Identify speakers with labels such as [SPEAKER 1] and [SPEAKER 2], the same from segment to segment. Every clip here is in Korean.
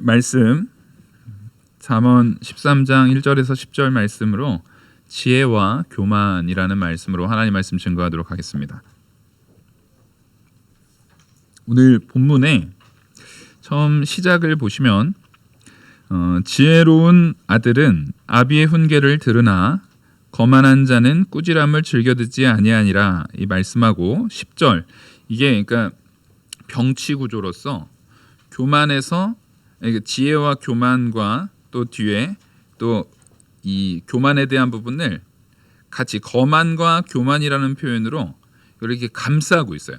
[SPEAKER 1] 말씀 잠언 13장 1절에서 10절 말씀으로 지혜와 교만이라는 말씀으로 하나님 말씀 증거하도록 하겠습니다. 오늘 본문에 처음 시작을 보시면 지혜로운 아들은 아비의 훈계를 들으나 거만한 자는 꾸지람을 즐겨 듣지 아니하니라 이 말씀하고 10절 이게 그러니까 병치 구조로서 교만에서 지혜와 교만과 또 뒤에 또 이 교만에 대한 부분을 같이 거만과 교만이라는 표현으로 이렇게 감싸고 있어요.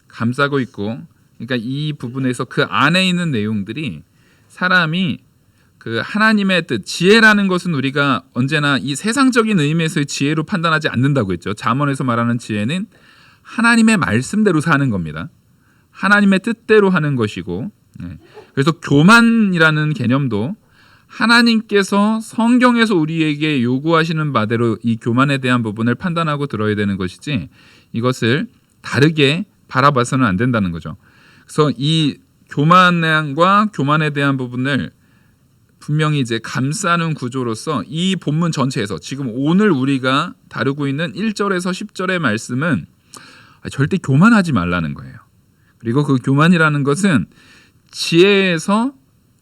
[SPEAKER 1] 감싸고 있고 그러니까 이 부분에서 그 안에 있는 내용들이 사람이 그 하나님의 뜻, 지혜라는 것은 우리가 언제나 이 세상적인 의미에서의 지혜로 판단하지 않는다고 했죠. 잠언에서 말하는 지혜는 하나님의 말씀대로 사는 겁니다. 하나님의 뜻대로 하는 것이고, 그래서 교만이라는 개념도 하나님께서 성경에서 우리에게 요구하시는 바대로 이 교만에 대한 부분을 판단하고 들어야 되는 것이지 이것을 다르게 바라봐서는 안 된다는 거죠. 그래서 이 교만과 교만에 대한 부분을 분명히 이제 감싸는 구조로서 이 본문 전체에서 지금 오늘 우리가 다루고 있는 1절에서 10절의 말씀은 절대 교만하지 말라는 거예요. 그리고 그 교만이라는 것은 지혜에서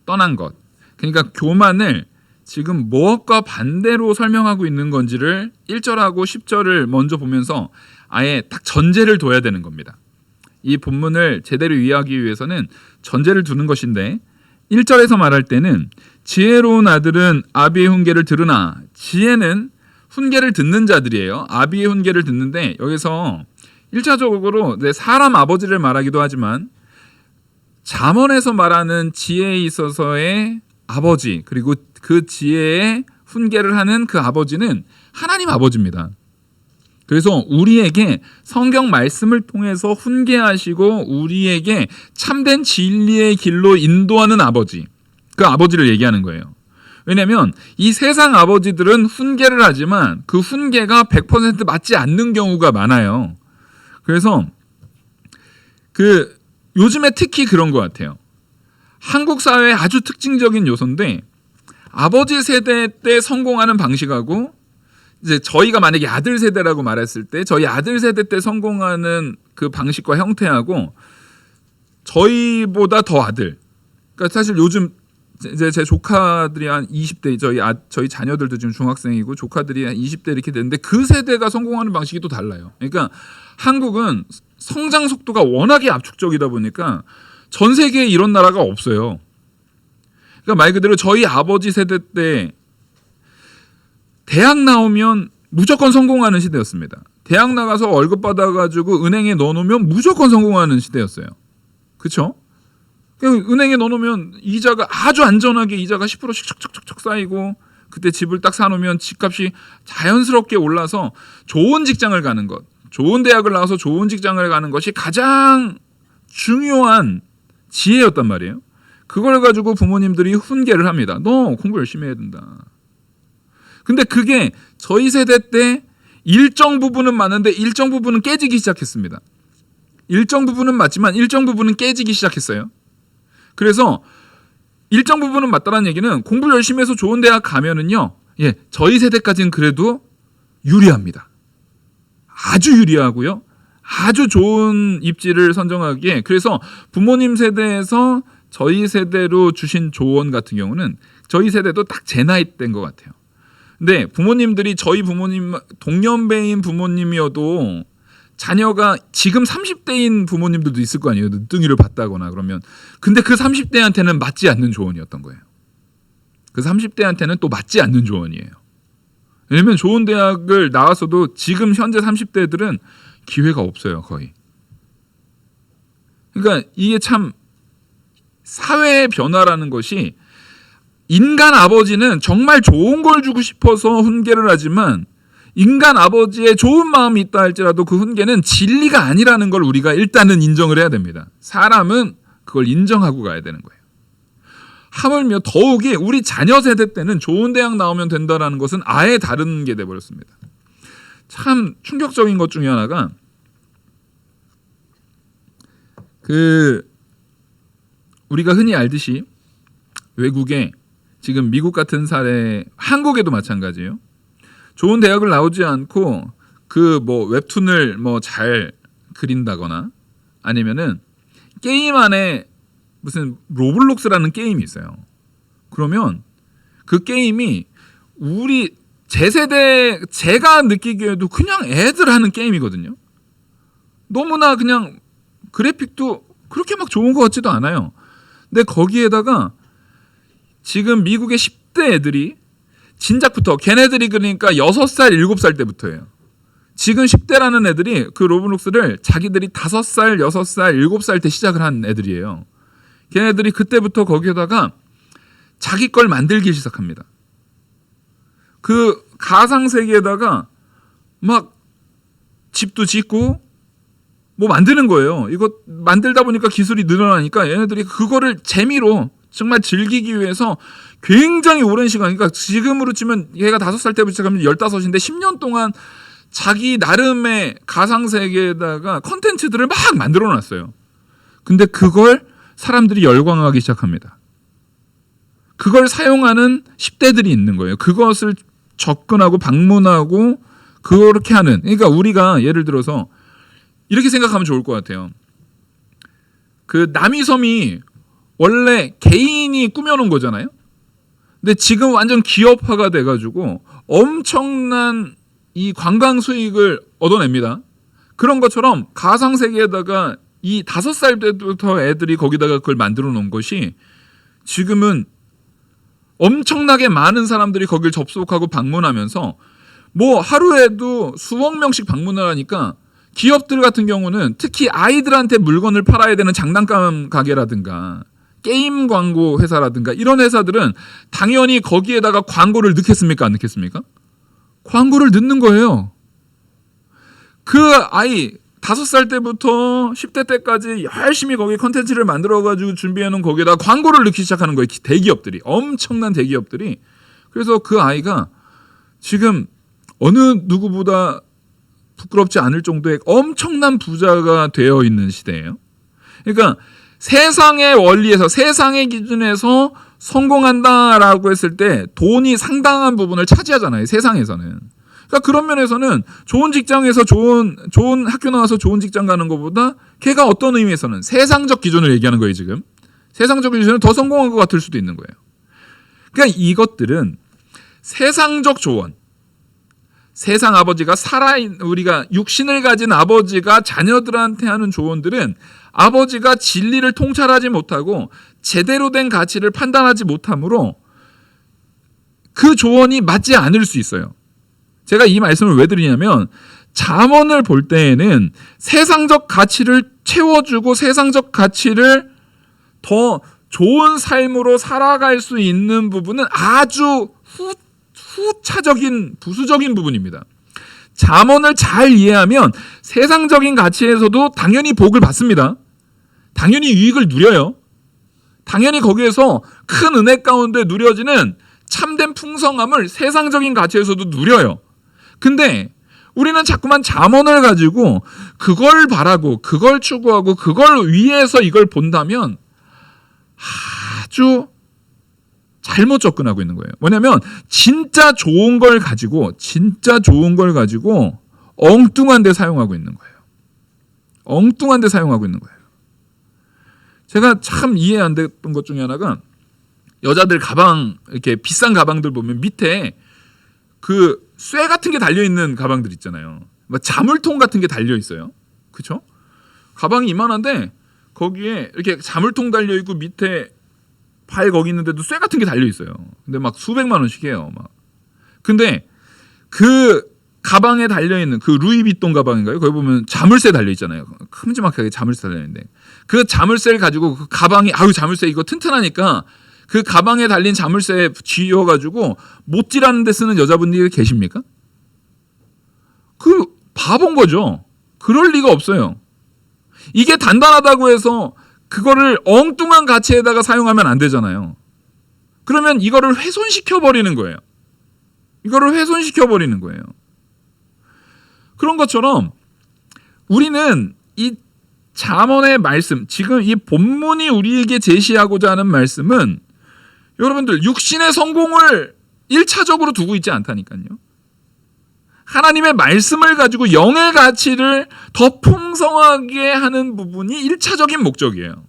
[SPEAKER 1] 떠난 것. 그러니까 교만을 지금 무엇과 반대로 설명하고 있는 건지를 1절하고 10절을 먼저 보면서 아예 딱 전제를 둬야 되는 겁니다. 이 본문을 제대로 이해하기 위해서는 전제를 두는 것인데 1절에서 말할 때는 지혜로운 아들은 아비의 훈계를 들으나 지혜는 훈계를 듣는 자들이에요. 아비의 훈계를 듣는데 여기서 1차적으로 사람 아버지를 말하기도 하지만 잠언에서 말하는 지혜에 있어서의 아버지 그리고 그 지혜의 훈계를 하는 그 아버지는 하나님 아버지입니다. 그래서 우리에게 성경 말씀을 통해서 훈계하시고 우리에게 참된 진리의 길로 인도하는 아버지, 그 아버지를 얘기하는 거예요. 왜냐하면 이 세상 아버지들은 훈계를 하지만 그 훈계가 100% 맞지 않는 경우가 많아요. 그래서 요즘에 특히 그런 것 같아요. 한국 사회의 아주 특징적인 요소인데 아버지 세대 때 성공하는 방식하고 이제 저희가 만약에 아들 세대라고 말했을 때 저희 아들 세대 때 성공하는 그 방식과 형태하고 저희보다 더 아들. 그러니까 사실 요즘 이제 제 조카들이 한 20대 저희 자녀들도 지금 중학생이고 조카들이 한 20대 이렇게 되는데 그 세대가 성공하는 방식이 또 달라요. 그러니까 한국은 성장 속도가 워낙에 압축적이다 보니까 전 세계에 이런 나라가 없어요. 그러니까 말 그대로 저희 아버지 세대 때 대학 나오면 무조건 성공하는 시대였습니다. 대학 나가서 월급 받아가지고 은행에 넣어놓으면 무조건 성공하는 시대였어요. 그렇죠? 은행에 넣어놓으면 이자가 아주 안전하게 이자가 10%씩 척척척척 쌓이고 그때 집을 딱 사놓으면 집값이 자연스럽게 올라서 좋은 직장을 가는 것, 좋은 대학을 나와서 좋은 직장을 가는 것이 가장 중요한 지혜였단 말이에요. 그걸 가지고 부모님들이 훈계를 합니다. 너 공부 열심히 해야 된다. 근데 그게 저희 세대 때 일정 부분은 맞는데 일정 부분은 깨지기 시작했습니다. 일정 부분은 맞지만 일정 부분은 깨지기 시작했어요. 그래서 일정 부분은 맞다는 얘기는 공부 열심히 해서 좋은 대학 가면은요, 저희 세대까지는 그래도 유리합니다. 아주 유리하고요. 아주 좋은 입지를 선정하기에 그래서 부모님 세대에서 저희 세대로 주신 조언 같은 경우는 저희 세대도 딱 제 나이 때인 것 같아요. 근데 부모님들이 저희 부모님 동년배인 부모님이어도 자녀가 지금 30대인 부모님들도 있을 거 아니에요. 늦둥이를 봤다거나 그러면 근데 그 30대한테는 맞지 않는 조언이었던 거예요. 그 30대한테는 또 맞지 않는 조언이에요. 왜냐면 좋은 대학을 나와서도 지금 현재 30대들은 기회가 없어요, 거의. 그러니까 이게 참 사회의 변화라는 것이 인간 아버지는 정말 좋은 걸 주고 싶어서 훈계를 하지만 인간 아버지의 좋은 마음이 있다 할지라도 그 훈계는 진리가 아니라는 걸 우리가 일단은 인정을 해야 됩니다. 사람은 그걸 인정하고 가야 되는 거예요. 하물며 더욱이 우리 자녀 세대 때는 좋은 대학 나오면 된다라는 것은 아예 다른 게 돼버렸습니다. 참 충격적인 것 중에 하나가 우리가 흔히 알듯이 외국에 지금 미국 같은 사례, 한국에도 마찬가지예요. 좋은 대학을 나오지 않고 그 뭐 웹툰을 뭐 잘 그린다거나 아니면은 게임 안에 무슨 로블록스라는 게임이 있어요. 그러면 그 게임이 제 세대 제가 느끼기에도 그냥 애들 하는 게임이거든요. 너무나 그냥 그래픽도 그렇게 막 좋은 것 같지도 않아요. 근데 거기에다가 지금 미국의 10대 애들이 진작부터 걔네들이 그러니까 6살, 7살 때부터예요. 지금 10대라는 애들이 그 로블록스를 자기들이 5살, 6살, 7살 때 시작을 한 애들이에요. 걔네들이 그때부터 거기에다가 자기 걸 만들기 시작합니다. 그 가상세계에다가 막 집도 짓고 뭐 만드는 거예요. 이거 만들다 보니까 기술이 늘어나니까 얘네들이 그거를 재미로 정말 즐기기 위해서 굉장히 오랜 시간, 그러니까 지금으로 치면 얘가 5살 때부터 시작하면 15인데 10년 동안 자기 나름의 가상세계에다가 컨텐츠들을 막 만들어 놨어요. 근데 그걸 사람들이 열광하기 시작합니다. 그걸 사용하는 10대들이 있는 거예요. 그것을 접근하고 방문하고 그렇게 하는. 그러니까 우리가 예를 들어서 이렇게 생각하면 좋을 것 같아요. 그 남이섬이 원래 개인이 꾸며놓은 거잖아요. 근데 지금 완전 기업화가 돼가지고 엄청난 이 관광 수익을 얻어냅니다. 그런 것처럼 가상세계에다가 이 5살 때부터 애들이 거기다가 그걸 만들어 놓은 것이 지금은 엄청나게 많은 사람들이 거길 접속하고 방문하면서 뭐 하루에도 수억 명씩 방문을 하니까 기업들 같은 경우는 특히 아이들한테 물건을 팔아야 되는 장난감 가게라든가 게임 광고 회사라든가 이런 회사들은 당연히 거기에다가 광고를 넣겠습니까? 안 넣겠습니까? 광고를 넣는 거예요. 그 아이 5살 때부터 10대 때까지 열심히 거기 컨텐츠를 만들어가지고 준비해놓은 거기에다가 광고를 넣기 시작하는 거예요. 대기업들이. 엄청난 대기업들이. 그래서 그 아이가 지금 어느 누구보다 부끄럽지 않을 정도의 엄청난 부자가 되어 있는 시대예요. 그러니까 세상의 원리에서 세상의 기준에서 성공한다라고 했을 때 돈이 상당한 부분을 차지하잖아요. 세상에서는. 그러니까 그런 면에서는 좋은 직장에서 좋은 학교 나와서 좋은 직장 가는 것보다 걔가 어떤 의미에서는 세상적 기준을 얘기하는 거예요. 지금. 세상적 기준은 더 성공한 것 같을 수도 있는 거예요. 그러니까 이것들은 세상적 조언. 세상 아버지가 우리가 육신을 가진 아버지가 자녀들한테 하는 조언들은 아버지가 진리를 통찰하지 못하고 제대로 된 가치를 판단하지 못하므로 그 조언이 맞지 않을 수 있어요. 제가 이 말씀을 왜 드리냐면 잠언을 볼 때에는 세상적 가치를 채워주고 세상적 가치를 더 좋은 삶으로 살아갈 수 있는 부분은 아주 후차적인 부수적인 부분입니다. 잠언을 잘 이해하면 세상적인 가치에서도 당연히 복을 받습니다. 당연히 유익을 누려요. 당연히 거기에서 큰 은혜 가운데 누려지는 참된 풍성함을 세상적인 가치에서도 누려요. 근데 우리는 자꾸만 잠언을 가지고 그걸 바라고 그걸 추구하고 그걸 위해서 이걸 본다면 아주 잘못 접근하고 있는 거예요. 뭐냐면 진짜 좋은 걸 가지고 엉뚱한 데 사용하고 있는 거예요. 엉뚱한 데 사용하고 있는 거예요. 제가 참 이해 안 됐던 것 중에 하나가 여자들 가방 이렇게 비싼 가방들 보면 밑에 그 쇠 같은 게 달려 있는 가방들 있잖아요. 막 자물통 같은 게 달려 있어요. 그렇죠? 가방이 이만한데 거기에 이렇게 자물통 달려 있고 밑에 발 거기 있는데도 쇠 같은 게 달려 있어요. 근데 막 수백만 원씩이에요. 막. 근데 그 가방에 달려 있는 그 루이비통 가방인가요? 거기 보면 자물쇠 달려 있잖아요. 큼지막하게 자물쇠 달려 있는데 그 자물쇠를 가지고 그 가방이 자물쇠 이거 튼튼하니까 그 가방에 달린 자물쇠에 쥐어가지고 못질하는 데 쓰는 여자분들이 계십니까? 그 바본 거죠. 그럴 리가 없어요. 이게 단단하다고 해서 그거를 엉뚱한 가치에다가 사용하면 안 되잖아요. 그러면 이거를 훼손시켜 버리는 거예요. 그런 것처럼 우리는 이 잠언의 말씀, 지금 이 본문이 우리에게 제시하고자 하는 말씀은 여러분들 육신의 성공을 1차적으로 두고 있지 않다니까요. 하나님의 말씀을 가지고 영의 가치를 더 풍성하게 하는 부분이 1차적인 목적이에요.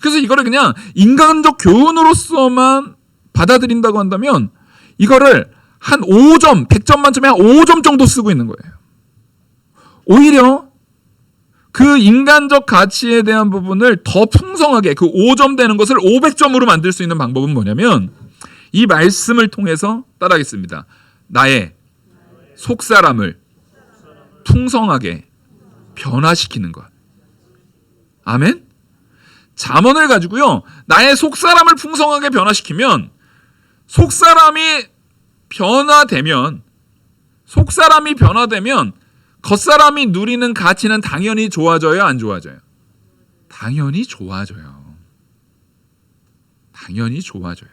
[SPEAKER 1] 그래서 이거를 그냥 인간적 교훈으로서만 받아들인다고 한다면 이거를 한 5점, 100점 만점에 한 5점 정도 쓰고 있는 거예요. 오히려 그 인간적 가치에 대한 부분을 더 풍성하게 그 5점 되는 것을 500점으로 만들 수 있는 방법은 뭐냐면 이 말씀을 통해서 따라하겠습니다. 나의 속사람을 풍성하게 변화시키는 것. 아멘? 잠언을 가지고요. 나의 속사람을 풍성하게 변화시키면 속사람이 변화되면 겉사람이 누리는 가치는 당연히 좋아져요, 안 좋아져요? 당연히 좋아져요. 당연히 좋아져요.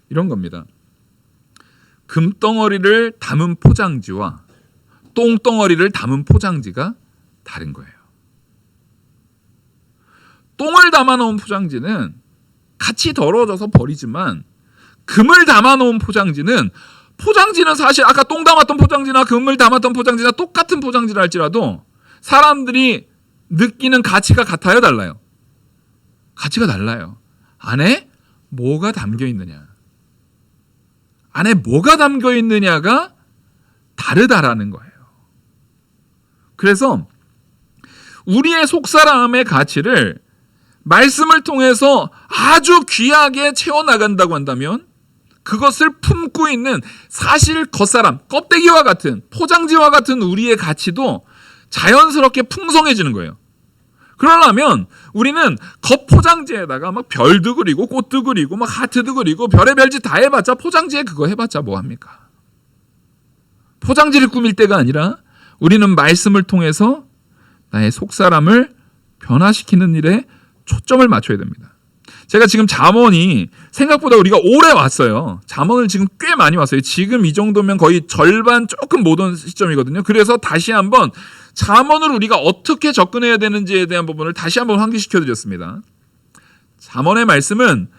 [SPEAKER 1] 이런 겁니다. 금덩어리를 담은 포장지와 똥덩어리를 담은 포장지가 다른 거예요. 똥을 담아놓은 포장지는 같이 더러워져서 버리지만 금을 담아놓은 포장지는 사실 아까 똥 담았던 포장지나 금을 담았던 포장지나 똑같은 포장지라 할지라도 사람들이 느끼는 가치가 같아요, 달라요? 가치가 달라요. 안에 뭐가 담겨 있느냐. 안에 뭐가 담겨 있느냐가 다르다라는 거예요. 그래서 우리의 속사람의 가치를 말씀을 통해서 아주 귀하게 채워나간다고 한다면 그것을 품고 있는 사실 겉사람, 껍데기와 같은 포장지와 같은 우리의 가치도 자연스럽게 풍성해지는 거예요. 그러려면 우리는 겉포장지에다가 막 별도 그리고 꽃도 그리고 막 하트도 그리고 별의별 짓 다 해봤자 포장지에 그거 해봤자 뭐합니까? 포장지를 꾸밀 때가 아니라 우리는 말씀을 통해서 나의 속사람을 변화시키는 일에 초점을 맞춰야 됩니다. 제가 지금 잠언이 생각보다 우리가 오래 왔어요. 잠언을 지금 꽤 많이 왔어요. 지금 이 정도면 거의 절반 조금 못 온 시점이거든요. 그래서 다시 한번 잠언을 우리가 어떻게 접근해야 되는지에 대한 부분을 다시 한번 환기시켜 드렸습니다. 잠언의 말씀은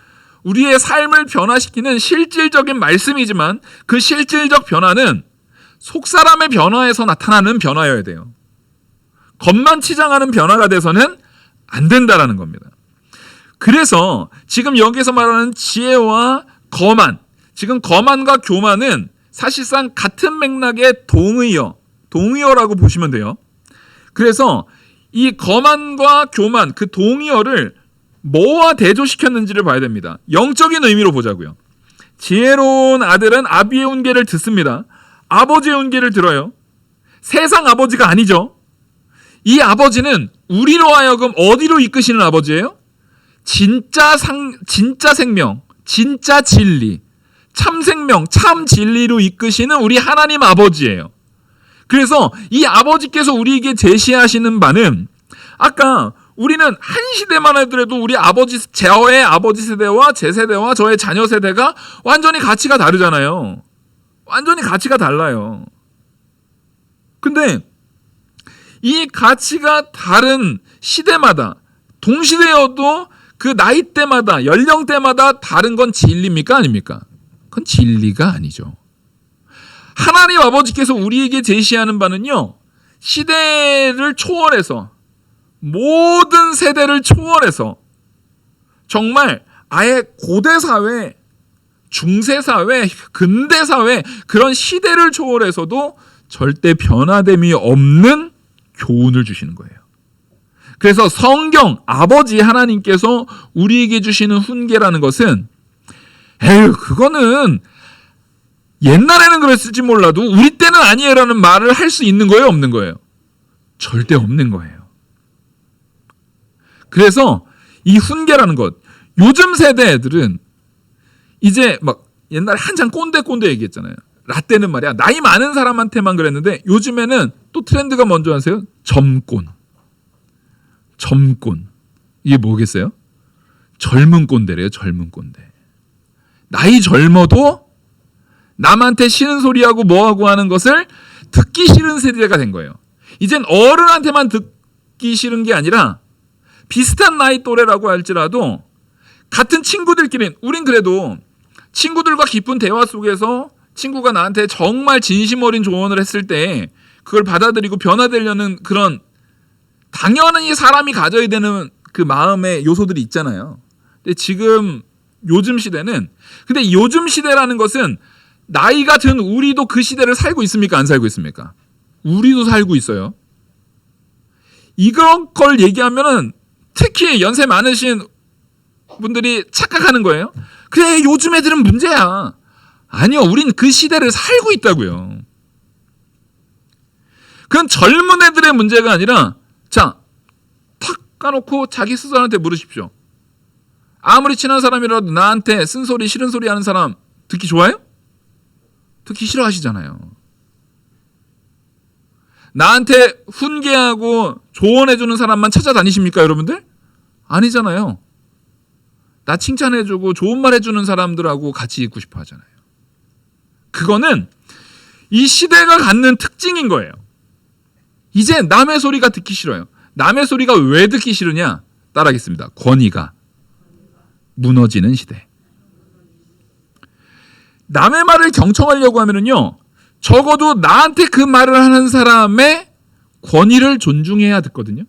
[SPEAKER 1] 우리의 삶을 변화시키는 실질적인 말씀이지만 그 실질적 변화는 속사람의 변화에서 나타나는 변화여야 돼요. 겉만 치장하는 변화가 돼서는 안 된다라는 겁니다. 그래서 지금 여기서 말하는 지혜와 거만, 지금 거만과 교만은 사실상 같은 맥락의 동의어라고 보시면 돼요. 그래서 이 거만과 교만, 그 동의어를 뭐와 대조시켰는지를 봐야 됩니다. 영적인 의미로 보자고요. 지혜로운 아들은 아비의 훈계를 듣습니다. 아버지의 훈계를 들어요. 세상 아버지가 아니죠. 이 아버지는 우리로 하여금 어디로 이끄시는 아버지예요? 진짜 생명, 진짜 진리, 참 생명, 참 진리로 이끄시는 우리 하나님 아버지예요. 그래서 이 아버지께서 우리에게 제시하시는 바는 아까 우리는 한 시대만 하더라도 우리 저의 아버지 세대와 제 세대와 저의 자녀 세대가 완전히 가치가 다르잖아요. 완전히 가치가 달라요. 근데 이 가치가 다른 시대마다 동시대여도 그 나이대마다 연령대마다 다른 건 진리입니까? 아닙니까? 그건 진리가 아니죠. 하나님 아버지께서 우리에게 제시하는 바는요. 시대를 초월해서 모든 세대를 초월해서 정말 아예 고대사회, 중세사회, 근대사회 그런 시대를 초월해서도 절대 변화됨이 없는 교훈을 주시는 거예요. 그래서 성경 아버지 하나님께서 우리에게 주시는 훈계라는 것은 그거는 옛날에는 그랬을지 몰라도 우리 때는 아니에요라는 말을 할 수 있는 거예요, 없는 거예요? 절대 없는 거예요. 그래서 이 훈계라는 것, 요즘 세대 애들은 이제 막 옛날에 한창 꼰대 얘기했잖아요. 라떼는 말이야 나이 많은 사람한테만 그랬는데 요즘에는 또 트렌드가 뭔지 아세요? 점꼰. 이게 뭐겠어요? 젊은 꼰대래요. 젊은 꼰대. 나이 젊어도 남한테 싫은 소리하고 뭐하고 하는 것을 듣기 싫은 세대가 된 거예요. 이젠 어른한테만 듣기 싫은 게 아니라 비슷한 나이 또래라고 할지라도 같은 친구들끼리 우린 그래도 친구들과 깊은 대화 속에서 친구가 나한테 정말 진심 어린 조언을 했을 때 그걸 받아들이고 변화되려는 그런 당연히 사람이 가져야 되는 그 마음의 요소들이 있잖아요. 근데 지금 요즘 시대는, 근데 요즘 시대라는 것은 나이가 든 우리도 그 시대를 살고 있습니까? 안 살고 있습니까? 우리도 살고 있어요. 이런 걸 얘기하면은 특히 연세 많으신 분들이 착각하는 거예요. 그래, 요즘 애들은 문제야. 아니요, 우린 그 시대를 살고 있다고요. 그건 젊은 애들의 문제가 아니라, 자, 탁 까놓고 자기 스스로한테 물으십시오. 아무리 친한 사람이라도 나한테 쓴소리 싫은 소리 하는 사람 듣기 좋아요? 듣기 싫어하시잖아요. 나한테 훈계하고 조언해주는 사람만 찾아다니십니까, 여러분들? 아니잖아요. 나 칭찬해주고 좋은 말 해주는 사람들하고 같이 있고 싶어 하잖아요. 그거는 이 시대가 갖는 특징인 거예요. 이제 남의 소리가 듣기 싫어요. 남의 소리가 왜 듣기 싫으냐? 따라하겠습니다. 권위가 무너지는 시대. 남의 말을 경청하려고 하면은요, 적어도 나한테 그 말을 하는 사람의 권위를 존중해야 듣거든요.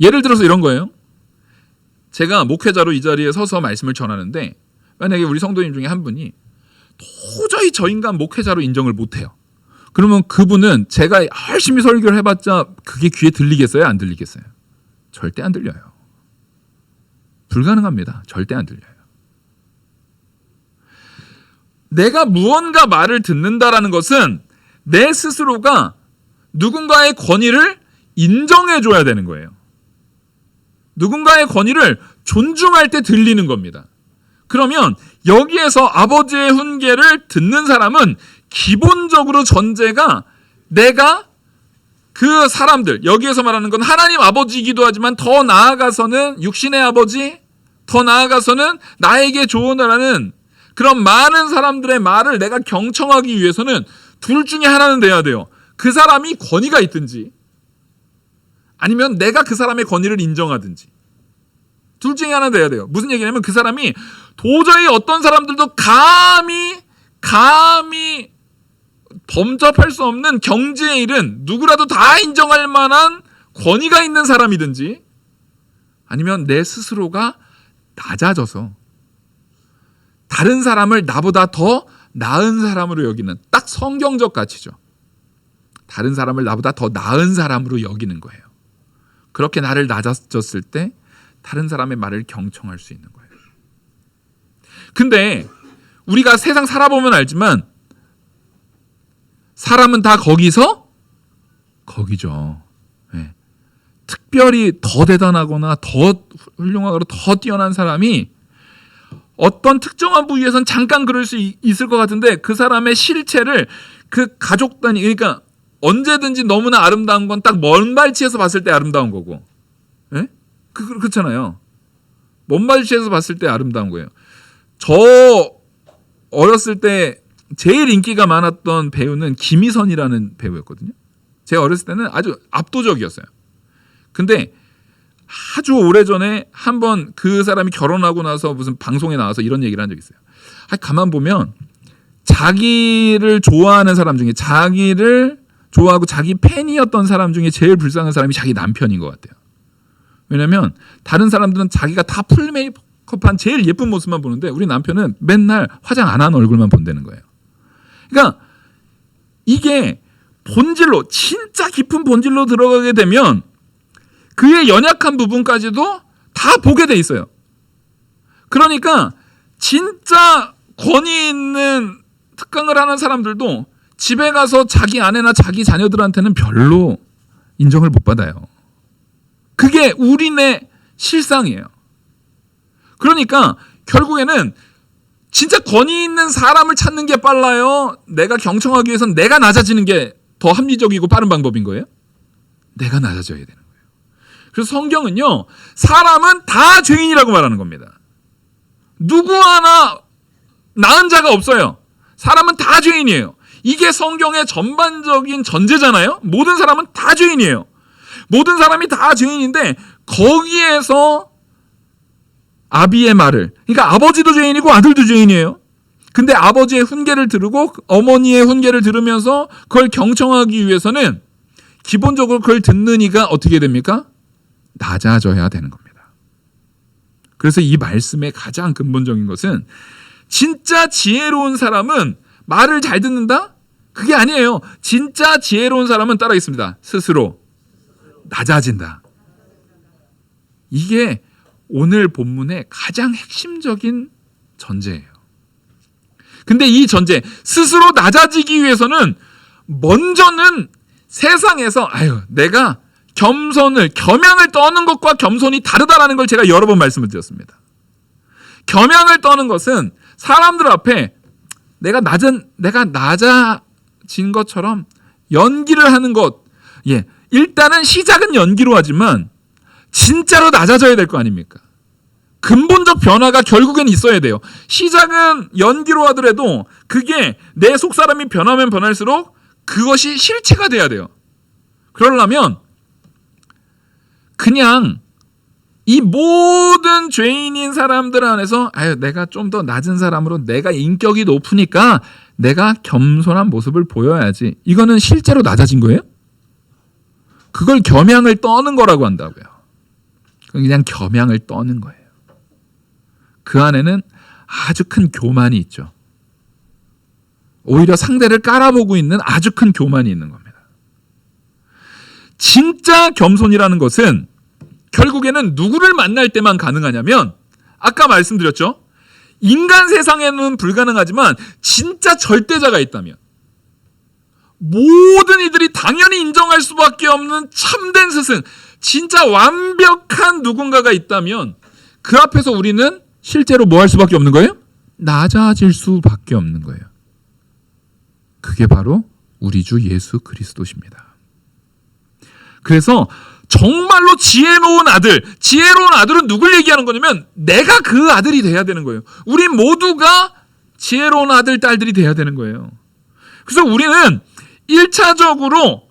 [SPEAKER 1] 예를 들어서 이런 거예요. 제가 목회자로 이 자리에 서서 말씀을 전하는데 만약에 우리 성도님 중에 한 분이 도저히 저 인간 목회자로 인정을 못해요. 그러면 그분은 제가 열심히 설교를 해봤자 그게 귀에 들리겠어요? 안 들리겠어요? 절대 안 들려요. 불가능합니다. 절대 안 들려요. 내가 무언가 말을 듣는다라는 것은 내 스스로가 누군가의 권위를 인정해줘야 되는 거예요. 누군가의 권위를 존중할 때 들리는 겁니다. 그러면 여기에서 아버지의 훈계를 듣는 사람은 기본적으로 전제가 내가 그 사람들, 여기에서 말하는 건 하나님 아버지이기도 하지만 더 나아가서는 육신의 아버지, 더 나아가서는 나에게 조언을 하는 그런 많은 사람들의 말을 내가 경청하기 위해서는 둘 중에 하나는 돼야 돼요. 그 사람이 권위가 있든지 아니면 내가 그 사람의 권위를 인정하든지 둘 중에 하나 돼야 돼요. 무슨 얘기냐면 그 사람이 도저히 어떤 사람들도 감히 범접할 수 없는 경지에 이른 누구라도 다 인정할 만한 권위가 있는 사람이든지 아니면 내 스스로가 낮아져서 다른 사람을 나보다 더 나은 사람으로 여기는 딱 성경적 가치죠. 다른 사람을 나보다 더 나은 사람으로 여기는 거예요. 그렇게 나를 낮아졌을 때 다른 사람의 말을 경청할 수 있는 거예요. 근데 우리가 세상 살아보면 알지만 사람은 다 거기서 거기죠. 네. 특별히 더 대단하거나 더 훌륭하거나 더 뛰어난 사람이 어떤 특정한 부위에선 잠깐 그럴 수 있을 것 같은데 그 사람의 실체를 그 가족 단위, 그러니까 언제든지 너무나 아름다운 건 딱 먼 발치에서 봤을 때 아름다운 거고, 예? 그렇잖아요. 먼 발치에서 봤을 때 아름다운 거예요. 저 어렸을 때 제일 인기가 많았던 배우는 김희선이라는 배우였거든요. 제가 어렸을 때는 아주 압도적이었어요. 근데 아주 오래전에 한번 그 사람이 결혼하고 나서 무슨 방송에 나와서 이런 얘기를 한 적이 있어요. 가만 보면 자기를 좋아하는 사람 중에 자기를 좋아하고 자기 팬이었던 사람 중에 제일 불쌍한 사람이 자기 남편인 것 같아요. 왜냐하면 다른 사람들은 자기가 다 풀 메이크업한 제일 예쁜 모습만 보는데 우리 남편은 맨날 화장 안 한 얼굴만 본다는 거예요. 그러니까 이게 본질로 진짜 깊은 본질로 들어가게 되면 그의 연약한 부분까지도 다 보게 돼 있어요. 그러니까 진짜 권위 있는 특강을 하는 사람들도 집에 가서 자기 아내나 자기 자녀들한테는 별로 인정을 못 받아요. 그게 우리네 실상이에요. 그러니까 결국에는 진짜 권위 있는 사람을 찾는 게 빨라요? 내가 경청하기 위해서는 내가 낮아지는 게 더 합리적이고 빠른 방법인 거예요? 내가 낮아져야 되는 거예요. 그래서 성경은요, 사람은 다 죄인이라고 말하는 겁니다. 누구 하나 나은 자가 없어요. 사람은 다 죄인이에요. 이게 성경의 전반적인 전제잖아요. 모든 사람은 다 죄인이에요. 모든 사람이 다 죄인인데 거기에서 아비의 말을, 그러니까 아버지도 죄인이고 아들도 죄인이에요. 근데 아버지의 훈계를 들으고 어머니의 훈계를 들으면서 그걸 경청하기 위해서는 기본적으로 그걸 듣는 이가 어떻게 됩니까? 낮아져야 되는 겁니다. 그래서 이 말씀의 가장 근본적인 것은 진짜 지혜로운 사람은 말을 잘 듣는다? 그게 아니에요. 진짜 지혜로운 사람은 따라하겠습니다. 스스로 낮아진다. 이게 오늘 본문의 가장 핵심적인 전제예요. 근데 이 전제, 스스로 낮아지기 위해서는 먼저는 세상에서 내가 겸양을 떠는 것과 겸손이 다르다라는 걸 제가 여러 번 말씀을 드렸습니다. 겸양을 떠는 것은 사람들 앞에 내가 낮아진 것처럼 연기를 하는 것. 일단은 시작은 연기로 하지만 진짜로 낮아져야 될 거 아닙니까? 근본적 변화가 결국엔 있어야 돼요. 시작은 연기로 하더라도 그게 내 속사람이 변하면 변할수록 그것이 실체가 돼야 돼요. 그러려면 그냥 이 모든 죄인인 사람들 안에서 내가 좀 더 낮은 사람으로 내가 인격이 높으니까 내가 겸손한 모습을 보여야지. 이거는 실제로 낮아진 거예요? 그걸 겸양을 떠는 거라고 한다고요. 그냥 겸양을 떠는 거예요. 그 안에는 아주 큰 교만이 있죠. 오히려 상대를 깔아보고 있는 아주 큰 교만이 있는 겁니다. 진짜 겸손이라는 것은 결국에는 누구를 만날 때만 가능하냐면 아까 말씀드렸죠. 인간 세상에는 불가능하지만 진짜 절대자가 있다면 모든 이들이 당연히 인정할 수밖에 없는 참된 스승, 진짜 완벽한 누군가가 있다면 그 앞에서 우리는 실제로 뭐 할 수밖에 없는 거예요? 낮아질 수밖에 없는 거예요. 그게 바로 우리 주 예수 그리스도십니다. 그래서 정말로 지혜로운 아들은 누굴 얘기하는 거냐면 내가 그 아들이 돼야 되는 거예요. 우리 모두가 지혜로운 아들, 딸들이 돼야 되는 거예요. 그래서 우리는 1차적으로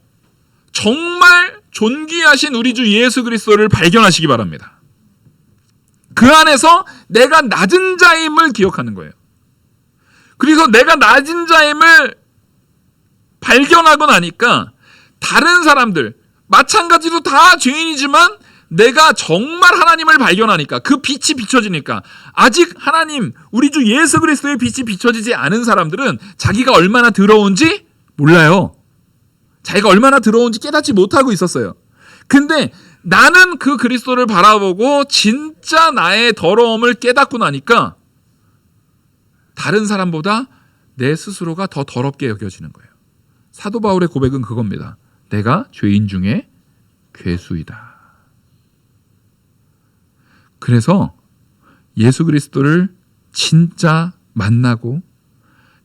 [SPEAKER 1] 정말 존귀하신 우리 주 예수 그리스도를 발견하시기 바랍니다. 그 안에서 내가 낮은 자임을 기억하는 거예요. 그래서 내가 낮은 자임을 발견하고 나니까 다른 사람들 마찬가지로 다 죄인이지만 내가 정말 하나님을 발견하니까 그 빛이 비춰지니까 아직 하나님 우리 주 예수 그리스도의 빛이 비춰지지 않은 사람들은 자기가 얼마나 더러운지 몰라요. 자기가 얼마나 더러운지 깨닫지 못하고 있었어요. 근데 나는 그 그리스도를 바라보고 진짜 나의 더러움을 깨닫고 나니까 다른 사람보다 내 스스로가 더 더럽게 여겨지는 거예요. 사도 바울의 고백은 그겁니다. 내가 죄인 중에 괴수이다. 그래서 예수 그리스도를 진짜 만나고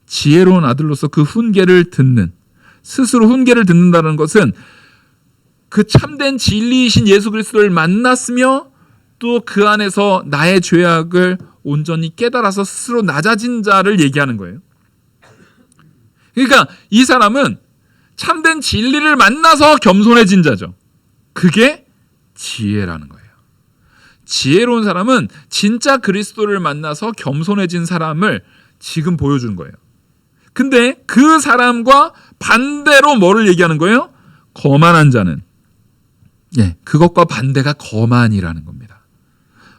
[SPEAKER 1] 지혜로운 아들로서 그 훈계를 듣는, 스스로 훈계를 듣는다는 것은 그 참된 진리이신 예수 그리스도를 만났으며 또 그 안에서 나의 죄악을 온전히 깨달아서 스스로 낮아진 자를 얘기하는 거예요. 그러니까 이 사람은 참된 진리를 만나서 겸손해진 자죠. 그게 지혜라는 거예요. 지혜로운 사람은 진짜 그리스도를 만나서 겸손해진 사람을 지금 보여주는 거예요. 근데 그 사람과 반대로 뭐를 얘기하는 거예요? 거만한 자는, 그것과 반대가 거만이라는 겁니다.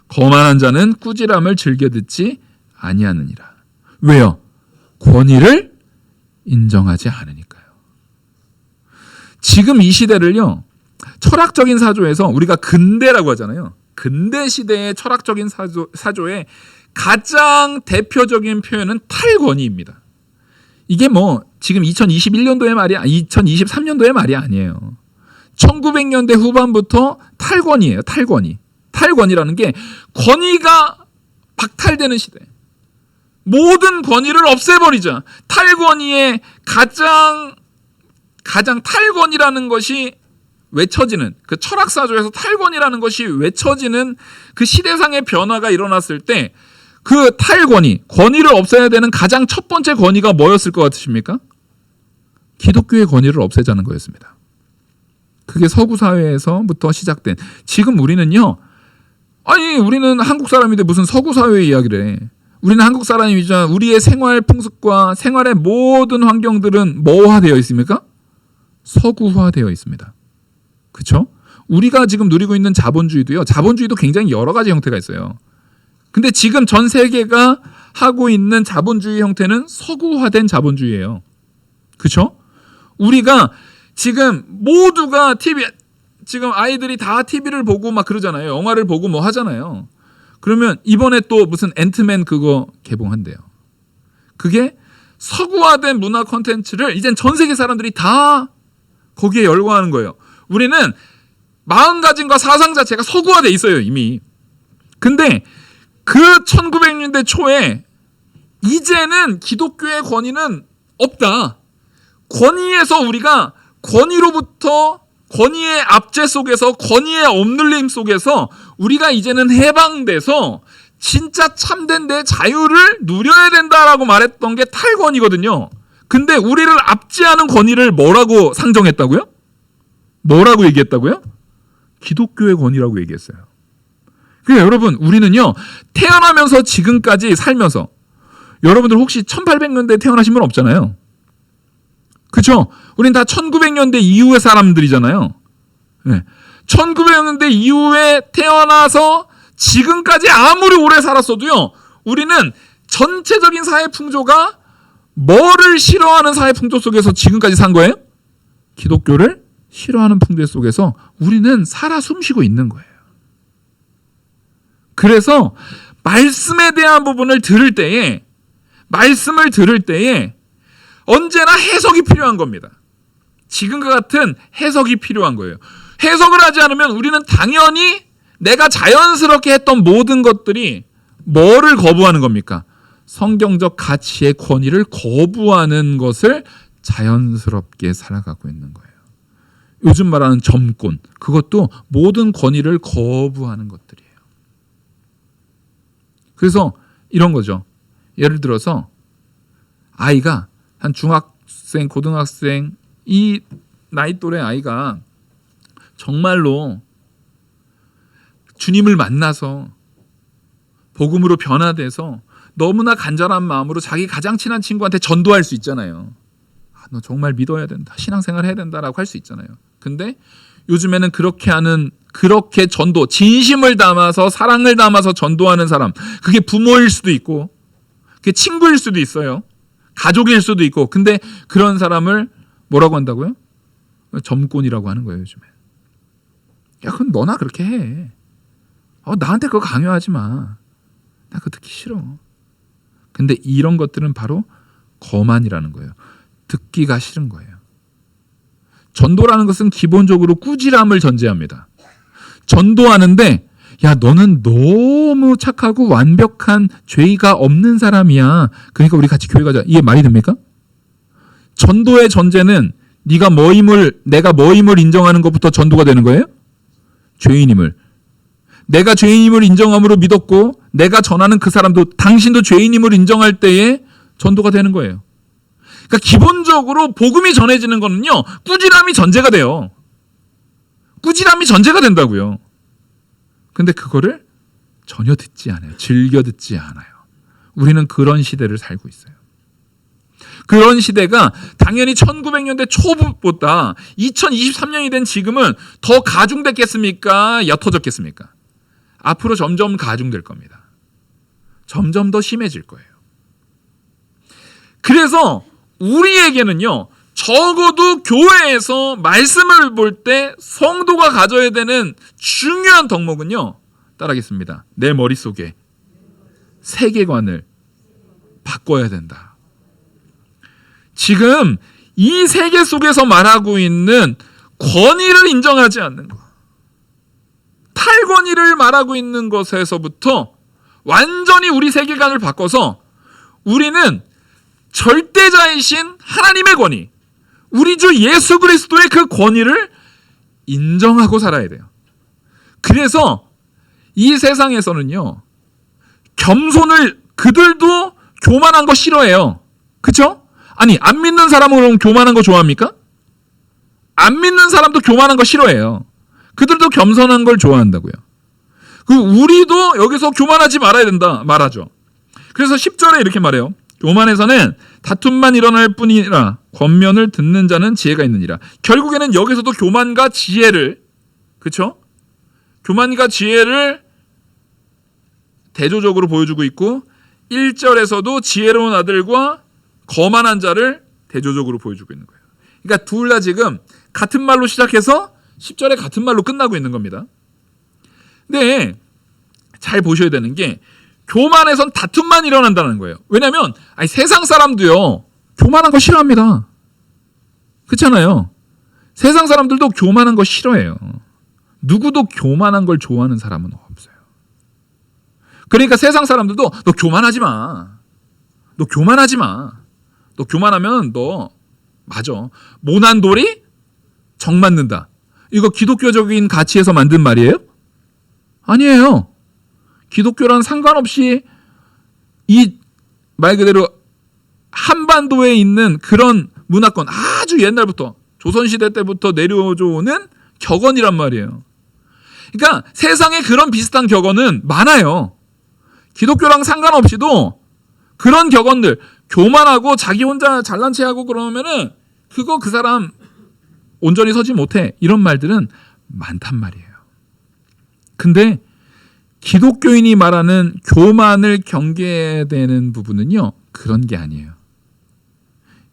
[SPEAKER 1] 거만한 자는 꾸지람을 즐겨 듣지 아니하느니라. 왜요? 권위를 인정하지 않으니까요. 지금 이 시대를요, 철학적인 사조에서 우리가 근대라고 하잖아요. 근대 시대의 철학적인 사조의 가장 대표적인 표현은 탈권위입니다. 이게 지금 2021년도의 말이 2023년도의 말이 아니에요. 1900년대 후반부터 탈권이에요. 탈권이. 탈권이라는 게 권위가 박탈되는 시대. 모든 권위를 없애버리자. 탈권위의 가장 탈권이라는 것이 외쳐지는, 그 철학사조에서 탈권이라는 것이 외쳐지는 그 시대상의 변화가 일어났을 때 그 탈권위, 권위를 없애야 되는 가장 첫 번째 권위가 뭐였을 것 같으십니까? 기독교의 권위를 없애자는 거였습니다. 그게 서구 사회에서부터 시작된, 지금 우리는요, 아니 우리는 한국 사람인데 무슨 서구 사회 이야기를 해. 우리는 한국 사람이지만 우리의 생활 풍습과 생활의 모든 환경들은 뭐화되어 있습니까? 서구화되어 있습니다. 그렇죠? 우리가 지금 누리고 있는 자본주의도요. 자본주의도 굉장히 여러 가지 형태가 있어요. 근데 지금 전 세계가 하고 있는 자본주의 형태는 서구화된 자본주의예요. 그렇죠? 우리가 지금 모두가 지금 아이들이 다 TV를 보고 막 그러잖아요. 영화를 보고 뭐 하잖아요. 그러면 이번에 또 무슨 앤트맨 그거 개봉한대요. 그게 서구화된 문화 콘텐츠를 이젠 전 세계 사람들이 다 거기에 열광하는 거예요. 우리는 마음가짐과 사상 자체가 서구화돼 있어요, 이미. 근데 그 1900년대 초에 이제는 기독교의 권위는 없다. 권위에서 우리가 권위로부터 권위의 압제 속에서 권위의 억눌림 속에서 우리가 이제는 해방돼서 진짜 참된 내 자유를 누려야 된다라고 말했던 게 탈권이거든요. 근데 우리를 압제하는 권위를 뭐라고 상정했다고요? 뭐라고 얘기했다고요? 기독교의 권위라고 얘기했어요. 그러니까 여러분 우리는요 태어나면서 지금까지 살면서 여러분들 혹시 1800년대에 태어나신 분 없잖아요. 그렇죠? 우린 다 1900년대 이후의 사람들이잖아요. 네. 1900년대 이후에 태어나서 지금까지 아무리 오래 살았어도요. 우리는 전체적인 사회 풍조가 뭐를 싫어하는 사회 풍조 속에서 지금까지 산 거예요? 기독교를 싫어하는 풍조 속에서 우리는 살아 숨쉬고 있는 거예요. 그래서 말씀에 대한 부분을 말씀을 들을 때에 언제나 해석이 필요한 겁니다. 지금과 같은 해석이 필요한 거예요. 해석을 하지 않으면 우리는 당연히 내가 자연스럽게 했던 모든 것들이 뭐를 거부하는 겁니까? 성경적 가치의 권위를 거부하는 것을 자연스럽게 살아가고 있는 거예요. 요즘 말하는 점권, 그것도 모든 권위를 거부하는 것들이에요. 그래서 이런 거죠. 예를 들어서 아이가 한 중학생, 고등학생 이 나이 또래 아이가 정말로 주님을 만나서 복음으로 변화돼서 너무나 간절한 마음으로 자기 가장 친한 친구한테 전도할 수 있잖아요. 너 정말 믿어야 된다. 신앙생활 해야 된다라고 할 수 있잖아요. 근데 요즘에는 그렇게 전도, 진심을 담아서 사랑을 담아서 전도하는 사람, 그게 부모일 수도 있고 그게 친구일 수도 있어요. 가족일 수도 있고. 근데 그런 사람을 뭐라고 한다고요? 점권이라고 하는 거예요, 요즘에. 야, 그럼 너나 그렇게 해. 나한테 그거 강요하지 마. 나 그거 듣기 싫어. 근데 이런 것들은 바로 거만이라는 거예요. 듣기가 싫은 거예요. 전도라는 것은 기본적으로 꾸지람을 전제합니다. 전도하는데 야, 너는 너무 착하고 완벽한 죄가 없는 사람이야. 그러니까 우리 같이 교회 가자. 이게 말이 됩니까? 전도의 전제는 내가 뭐임을 인정하는 것부터 전도가 되는 거예요? 죄인임을. 내가 죄인임을 인정함으로 믿었고 내가 전하는 그 사람도 당신도 죄인임을 인정할 때에 전도가 되는 거예요. 그러니까 기본적으로 복음이 전해지는 거는요. 꾸지람이 전제가 돼요. 꾸지람이 전제가 된다고요. 근데 그거를 전혀 듣지 않아요. 즐겨 듣지 않아요. 우리는 그런 시대를 살고 있어요. 그런 시대가 당연히 1900년대 초보다 2023년이 된 지금은 더 가중됐겠습니까? 옅어졌겠습니까? 앞으로 점점 가중될 겁니다. 점점 더 심해질 거예요. 그래서 우리에게는요, 적어도 교회에서 말씀을 볼 때 성도가 가져야 되는 중요한 덕목은요, 따라하겠습니다. 내 머릿속에 세계관을 바꿔야 된다. 지금 이 세계 속에서 말하고 있는 권위를 인정하지 않는 것, 탈권위를 말하고 있는 것에서부터 완전히 우리 세계관을 바꿔서 우리는 절대자이신 하나님의 권위, 우리 주 예수 그리스도의 그 권위를 인정하고 살아야 돼요. 그래서 이 세상에서는요, 겸손을, 그들도 교만한 거 싫어해요. 그렇죠? 아니, 안 믿는 사람은 교만한 거 좋아합니까? 안 믿는 사람도 교만한 거 싫어해요. 그들도 겸손한 걸 좋아한다고요. 그 우리도 여기서 교만하지 말아야 된다 말하죠. 그래서 10절에 이렇게 말해요. 교만에서는 다툼만 일어날 뿐이라 권면을 듣는 자는 지혜가 있느니라. 결국에는 여기서도 교만과 지혜를, 그렇죠? 교만과 지혜를 대조적으로 보여주고 있고 1절에서도 지혜로운 아들과 거만한 자를 대조적으로 보여주고 있는 거예요. 그러니까 둘 다 지금 같은 말로 시작해서 10절에 같은 말로 끝나고 있는 겁니다. 근데 잘 보셔야 되는 게 교만에선 다툼만 일어난다는 거예요. 왜냐하면 세상 사람도요 교만한 거 싫어합니다. 그렇잖아요. 세상 사람들도 교만한 거 싫어해요. 누구도 교만한 걸 좋아하는 사람은 없어요. 그러니까 세상 사람들도 너 교만하지 마. 너 교만하지 마. 너 교만하면 너 맞아. 모난 돌이 정 맞는다. 이거 기독교적인 가치에서 만든 말이에요? 아니에요. 기독교랑 상관없이 이 말 그대로 한반도에 있는 그런 문화권 아주 옛날부터 조선시대 때부터 내려오져 오는 격언이란 말이에요. 그러니까 세상에 그런 비슷한 격언은 많아요. 기독교랑 상관없이도 그런 격언들, 교만하고 자기 혼자 잘난 체하고 그러면은 그거 그 사람 온전히 서지 못해, 이런 말들은 많단 말이에요. 근데 기독교인이 말하는 교만을 경계해야 되는 부분은요, 그런 게 아니에요.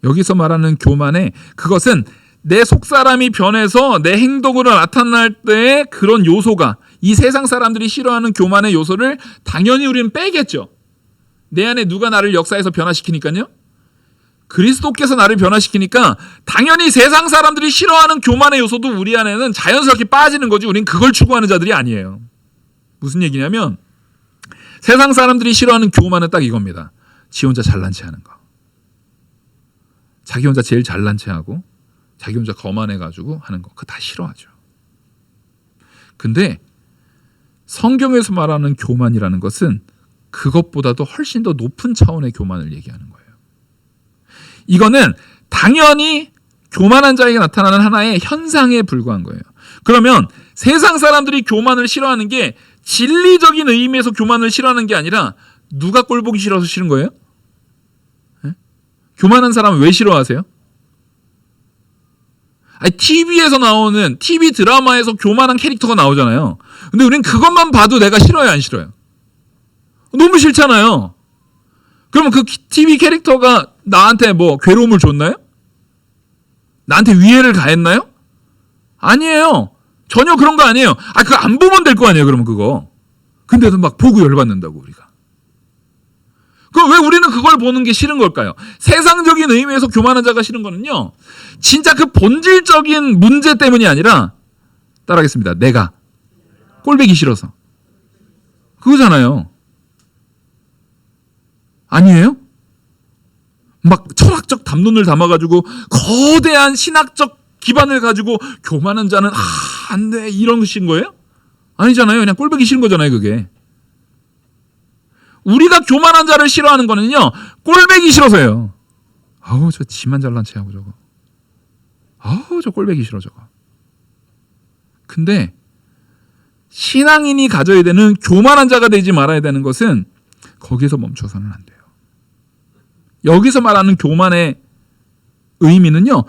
[SPEAKER 1] 여기서 말하는 교만에 그것은 내 속사람이 변해서 내 행동으로 나타날 때의 그런 요소가, 이 세상 사람들이 싫어하는 교만의 요소를 당연히 우리는 빼겠죠. 내 안에 누가 나를 역사에서 변화시키니까요. 그리스도께서 나를 변화시키니까 당연히 세상 사람들이 싫어하는 교만의 요소도 우리 안에는 자연스럽게 빠지는 거지, 우린 그걸 추구하는 자들이 아니에요. 무슨 얘기냐면 세상 사람들이 싫어하는 교만은 딱 이겁니다. 지 혼자 잘난 체하는 거. 자기 혼자 제일 잘난 체하고 자기 혼자 거만해가지고 하는 거. 그거 다 싫어하죠. 근데 성경에서 말하는 교만이라는 것은 그것보다도 훨씬 더 높은 차원의 교만을 얘기하는 거예요. 이거는 당연히 교만한 자에게 나타나는 하나의 현상에 불과한 거예요. 그러면 세상 사람들이 교만을 싫어하는 게 진리적인 의미에서 교만을 싫어하는 게 아니라 누가 꼴 보기 싫어서 싫은 거예요? 네? 교만한 사람은 왜 싫어하세요? TV에서 나오는 TV 드라마에서 교만한 캐릭터가 나오잖아요. 근데 우린 그것만 봐도 내가 싫어요, 안 싫어요? 너무 싫잖아요. 그러면 그 TV 캐릭터가 나한테 뭐 괴로움을 줬나요? 나한테 위해를 가했나요? 아니에요. 전혀 그런 거 아니에요. 그거 안 보면 될 거 아니에요, 그러면 그거. 근데도 막 보고 열받는다고, 우리가. 그럼 왜 우리는 그걸 보는 게 싫은 걸까요? 세상적인 의미에서 교만한 자가 싫은 거는요, 진짜 그 본질적인 문제 때문이 아니라, 따라하겠습니다. 내가 꼴보기 싫어서. 그거잖아요. 아니에요? 막 철학적 담론을 담아가지고 거대한 신학적 기반을 가지고 교만한 자는 안 돼, 이런 것인 거예요? 아니잖아요. 그냥 꼴보기 싫은 거잖아요, 그게. 우리가 교만한 자를 싫어하는 거는요, 꼴보기 싫어서예요. 아우, 저 지만 잘난 체하고 저거. 아우, 저 꼴보기 싫어 저거. 근데 신앙인이 가져야 되는 교만한 자가 되지 말아야 되는 것은 거기서 멈춰서는 안 돼요. 여기서 말하는 교만의 의미는요,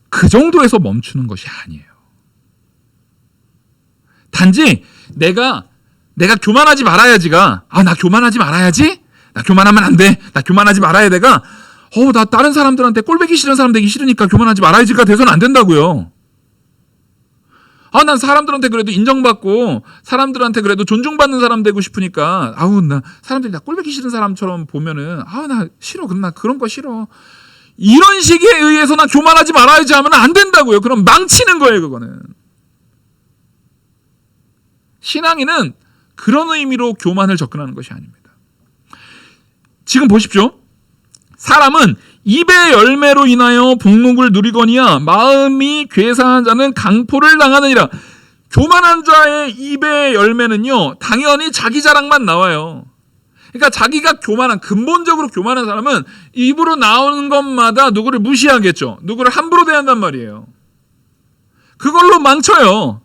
[SPEAKER 1] 그 정도에서 멈추는 것이 아니에요. 단지 내가 교만하지 말아야지가, 나 교만하지 말아야지? 나 교만하면 안 돼. 나 교만하지 말아야 돼가, 나 다른 사람들한테 꼴보기 싫은 사람 되기 싫으니까 교만하지 말아야지가 돼서는 안 된다고요. 난 사람들한테 그래도 인정받고 사람들한테 그래도 존중받는 사람 되고 싶으니까, 나 사람들이 나 꼴보기 싫은 사람처럼 보면은 나 싫어. 나 그런 거 싫어. 이런 식에 의해서 나 교만하지 말아야지 하면 안 된다고요. 그럼 망치는 거예요, 그거는. 신앙인은 그런 의미로 교만을 접근하는 것이 아닙니다. 지금 보십시오. 사람은 입의 열매로 인하여 복록을 누리거니와 마음이 괴상한 자는 강포를 당하느니라. 교만한 자의 입의 열매는요, 당연히 자기 자랑만 나와요. 그러니까 자기가 근본적으로 교만한 사람은 입으로 나오는 것마다 누구를 무시하겠죠. 누구를 함부로 대한단 말이에요. 그걸로 망쳐요.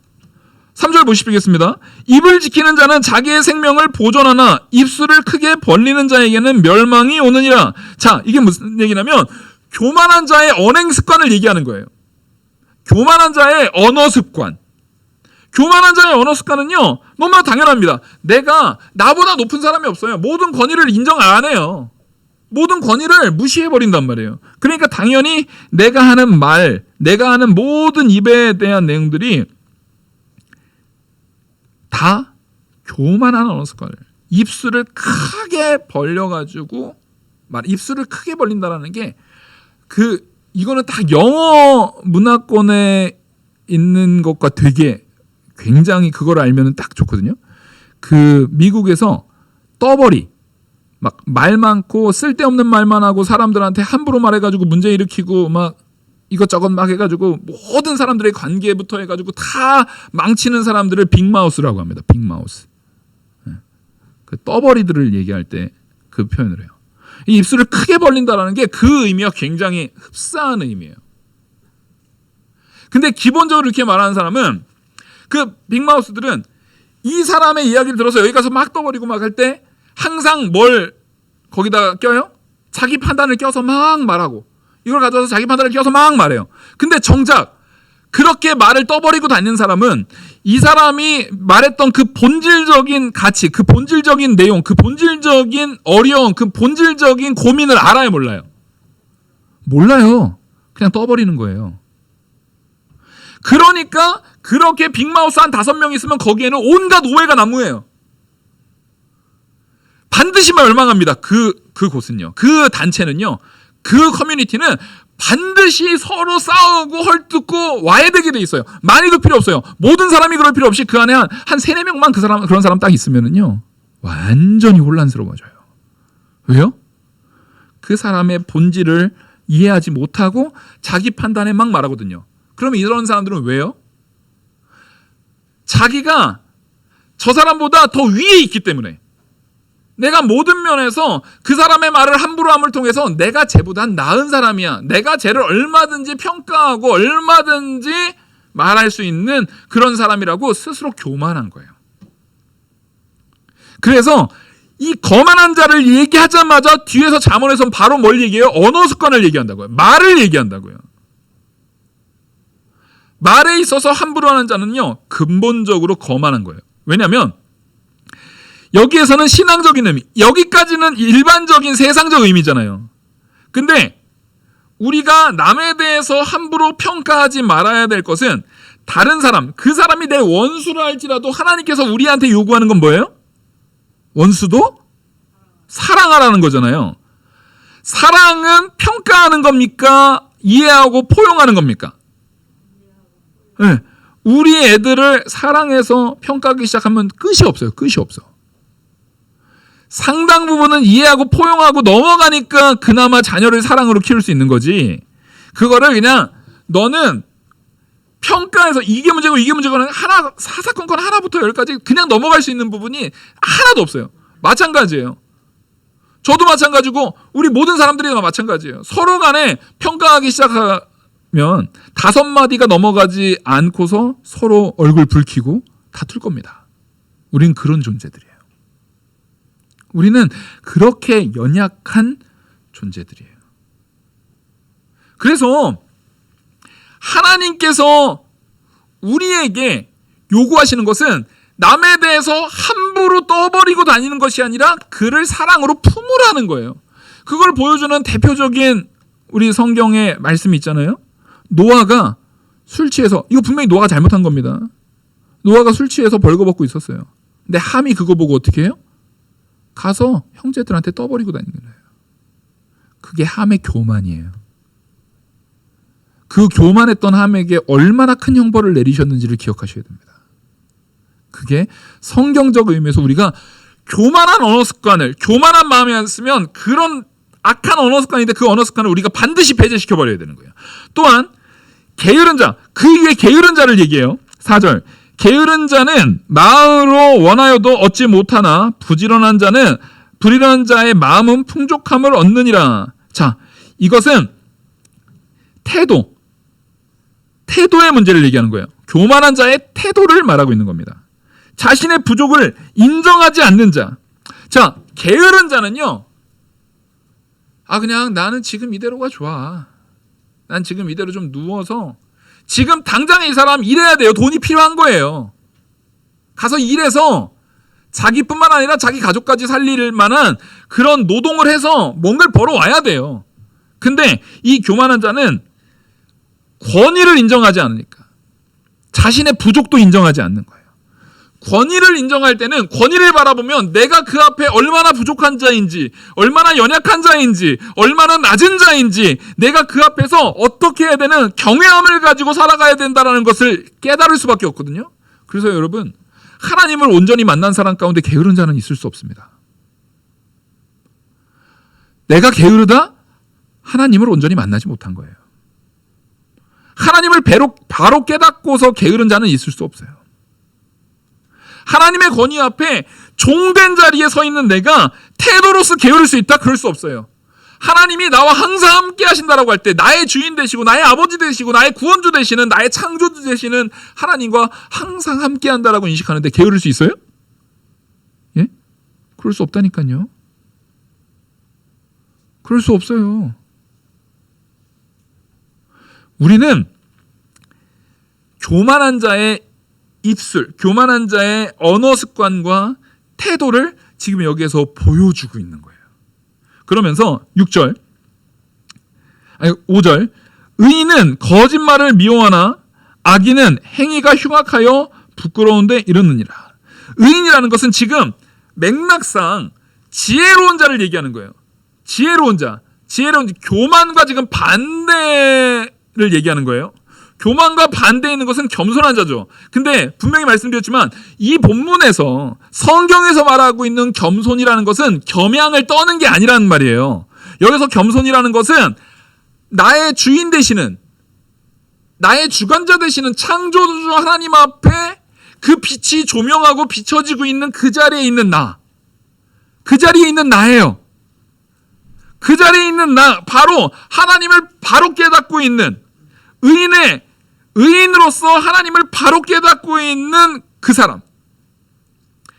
[SPEAKER 1] 3절 보시겠습니다. 입을 지키는 자는 자기의 생명을 보존하나 입술을 크게 벌리는 자에게는 멸망이 오느니라. 자, 이게 무슨 얘기냐면 교만한 자의 언행 습관을 얘기하는 거예요. 교만한 자의 언어 습관. 교만한 자의 언어 습관은요, 너무나 당연합니다. 나보다 높은 사람이 없어요. 모든 권위를 인정 안 해요. 모든 권위를 무시해버린단 말이에요. 그러니까 당연히 내가 하는 말, 내가 하는 모든 입에 대한 내용들이 다 교만한 언어 습관을, 입술을 크게 벌려가지고 입술을 크게 벌린다라는 게 이거는 딱 영어 문화권에 있는 것과 되게 굉장히 그걸 알면은 딱 좋거든요. 미국에서 떠벌이 막 말 많고 쓸데없는 말만 하고 사람들한테 함부로 말해가지고 문제 일으키고 막 이것저것 막 해가지고 모든 사람들의 관계부터 해가지고 다 망치는 사람들을 빅마우스라고 합니다. 빅마우스. 그 떠벌이들을 얘기할 때 그 표현을 해요. 이 입술을 크게 벌린다라는 게 그 의미와 굉장히 흡사한 의미예요. 근데 기본적으로 이렇게 말하는 사람은 그 빅마우스들은 이 사람의 이야기를 들어서 여기 가서 막 떠버리고 막 할 때 항상 뭘 거기다 껴요? 자기 판단을 껴서 막 말하고 이걸 가져와서 자기 판단을 껴서 막 말해요. 근데 정작 그렇게 말을 떠버리고 다니는 사람은 이 사람이 말했던 그 본질적인 가치, 그 본질적인 내용, 그 본질적인 어려움, 그 본질적인 고민을 알아요, 몰라요? 몰라요. 그냥 떠버리는 거예요. 그러니까 그렇게 빅마우스 한 5명 있으면 거기에는 온갖 오해가 난무해요. 반드시 멸망합니다. 그곳은요. 그 단체는요. 그 커뮤니티는 반드시 서로 싸우고 헐뜯고 와해되게 돼 있어요. 많이도 필요 없어요. 모든 사람이 그럴 필요 없이 그 안에 한 3-4명만 그런 사람 딱 있으면은요. 완전히 혼란스러워져요. 왜요? 그 사람의 본질을 이해하지 못하고 자기 판단에 막 말하거든요. 그러면 이런 사람들은 왜요? 자기가 저 사람보다 더 위에 있기 때문에, 내가 모든 면에서 그 사람의 말을 함부로 함을 통해서 내가 쟤보다 나은 사람이야, 내가 쟤를 얼마든지 평가하고 얼마든지 말할 수 있는 그런 사람이라고 스스로 교만한 거예요. 그래서 이 거만한 자를 얘기하자마자 뒤에서 잠언에서는 바로 뭘 얘기해요? 언어 습관을 얘기한다고요. 말을 얘기한다고요. 말에 있어서 함부로 하는 자는요, 근본적으로 거만한 거예요. 왜냐하면 여기에서는 신앙적인 의미, 여기까지는 일반적인 세상적 의미잖아요. 근데 우리가 남에 대해서 함부로 평가하지 말아야 될 것은 다른 사람, 그 사람이 내 원수라 할지라도 하나님께서 우리한테 요구하는 건 뭐예요? 원수도 사랑하라는 거잖아요. 사랑은 평가하는 겁니까? 이해하고 포용하는 겁니까? 네. 우리 애들을 사랑해서 평가하기 시작하면 끝이 없어요. 끝이 없어. 상당 부분은 이해하고 포용하고 넘어가니까 그나마 자녀를 사랑으로 키울 수 있는 거지. 그거를 그냥 너는 평가해서 이게 문제고 이게 문제고는 하나, 사사건건 하나부터 열까지 그냥 넘어갈 수 있는 부분이 하나도 없어요. 마찬가지예요. 저도 마찬가지고 우리 모든 사람들이 다 마찬가지예요. 서로 간에 평가하기 시작하면 5마디가 넘어가지 않고서 서로 얼굴 붉히고 다툴 겁니다. 우린 그런 존재들이에요. 우리는 그렇게 연약한 존재들이에요. 그래서 하나님께서 우리에게 요구하시는 것은 남에 대해서 함부로 떠버리고 다니는 것이 아니라 그를 사랑으로 품으라는 거예요. 그걸 보여주는 대표적인 우리 성경의 말씀이 있잖아요. 노아가 술 취해서, 이거 분명히 노아가 잘못한 겁니다. 노아가 술 취해서 벌거벗고 있었어요. 근데 함이 그거 보고 어떻게 해요? 가서 형제들한테 떠버리고 다니는 거예요. 그게 함의 교만이에요. 그 교만했던 함에게 얼마나 큰 형벌을 내리셨는지를 기억하셔야 됩니다. 그게 성경적 의미에서 우리가 교만한 언어 습관을, 교만한 마음이 있으면 그런 악한 언어 습관인데 그 언어 습관을 우리가 반드시 배제시켜버려야 되는 거예요. 또한 게으른 자, 그 위에 게으른 자를 얘기해요. 4절. 게으른 자는 마음으로 원하여도 얻지 못하나 부지런한 자의 마음은 풍족함을 얻느니라. 자, 이것은 태도의 문제를 얘기하는 거예요. 교만한 자의 태도를 말하고 있는 겁니다. 자신의 부족을 인정하지 않는 자. 자, 게으른 자는요. 그냥 나는 지금 이대로가 좋아. 난 지금 이대로 좀 누워서 지금 당장에 이 사람 일해야 돼요. 돈이 필요한 거예요. 가서 일해서 자기뿐만 아니라 자기 가족까지 살릴 만한 그런 노동을 해서 뭔가를 벌어와야 돼요. 근데 이 교만한 자는 권위를 인정하지 않으니까 자신의 부족도 인정하지 않는 거예요. 권위를 인정할 때는 권위를 바라보면 내가 그 앞에 얼마나 부족한 자인지, 얼마나 연약한 자인지, 얼마나 낮은 자인지, 내가 그 앞에서 어떻게 해야 되는 경외함을 가지고 살아가야 된다는 것을 깨달을 수밖에 없거든요. 그래서 여러분, 하나님을 온전히 만난 사람 가운데 게으른 자는 있을 수 없습니다. 내가 게으르다? 하나님을 온전히 만나지 못한 거예요. 하나님을 바로 깨닫고서 게으른 자는 있을 수 없어요. 하나님의 권위 앞에 종된 자리에 서 있는 내가 태도로서 게으를 수 있다? 그럴 수 없어요. 하나님이 나와 항상 함께 하신다라고 할 때 나의 주인 되시고 나의 아버지 되시고 나의 구원주 되시는 나의 창조주 되시는 하나님과 항상 함께 한다라고 인식하는데 게으를 수 있어요? 예? 그럴 수 없다니까요. 그럴 수 없어요. 우리는 교만한 자의 입술, 교만한 자의 언어 습관과 태도를 지금 여기에서 보여주고 있는 거예요. 그러면서 5절 의인은 거짓말을 미워하나 악인은 행위가 흉악하여 부끄러운데 이르느니라. 의인이라는 것은 지금 맥락상 지혜로운 자를 얘기하는 거예요. 지혜로운 자, 교만과 지금 반대를 얘기하는 거예요. 교만과 반대에 있는 것은 겸손한 자죠. 근데 분명히 말씀드렸지만 이 본문에서 성경에서 말하고 있는 겸손이라는 것은 겸양을 떠는 게 아니라는 말이에요. 여기서 겸손이라는 것은 나의 주인 되시는, 나의 주관자 되시는 창조주 하나님 앞에 그 빛이 조명하고 비춰지고 있는 그 자리에 있는 나, 그 자리에 있는 나예요. 그 자리에 있는 나, 바로 하나님을 바로 깨닫고 있는 의인으로서 하나님을 바로 깨닫고 있는 그 사람.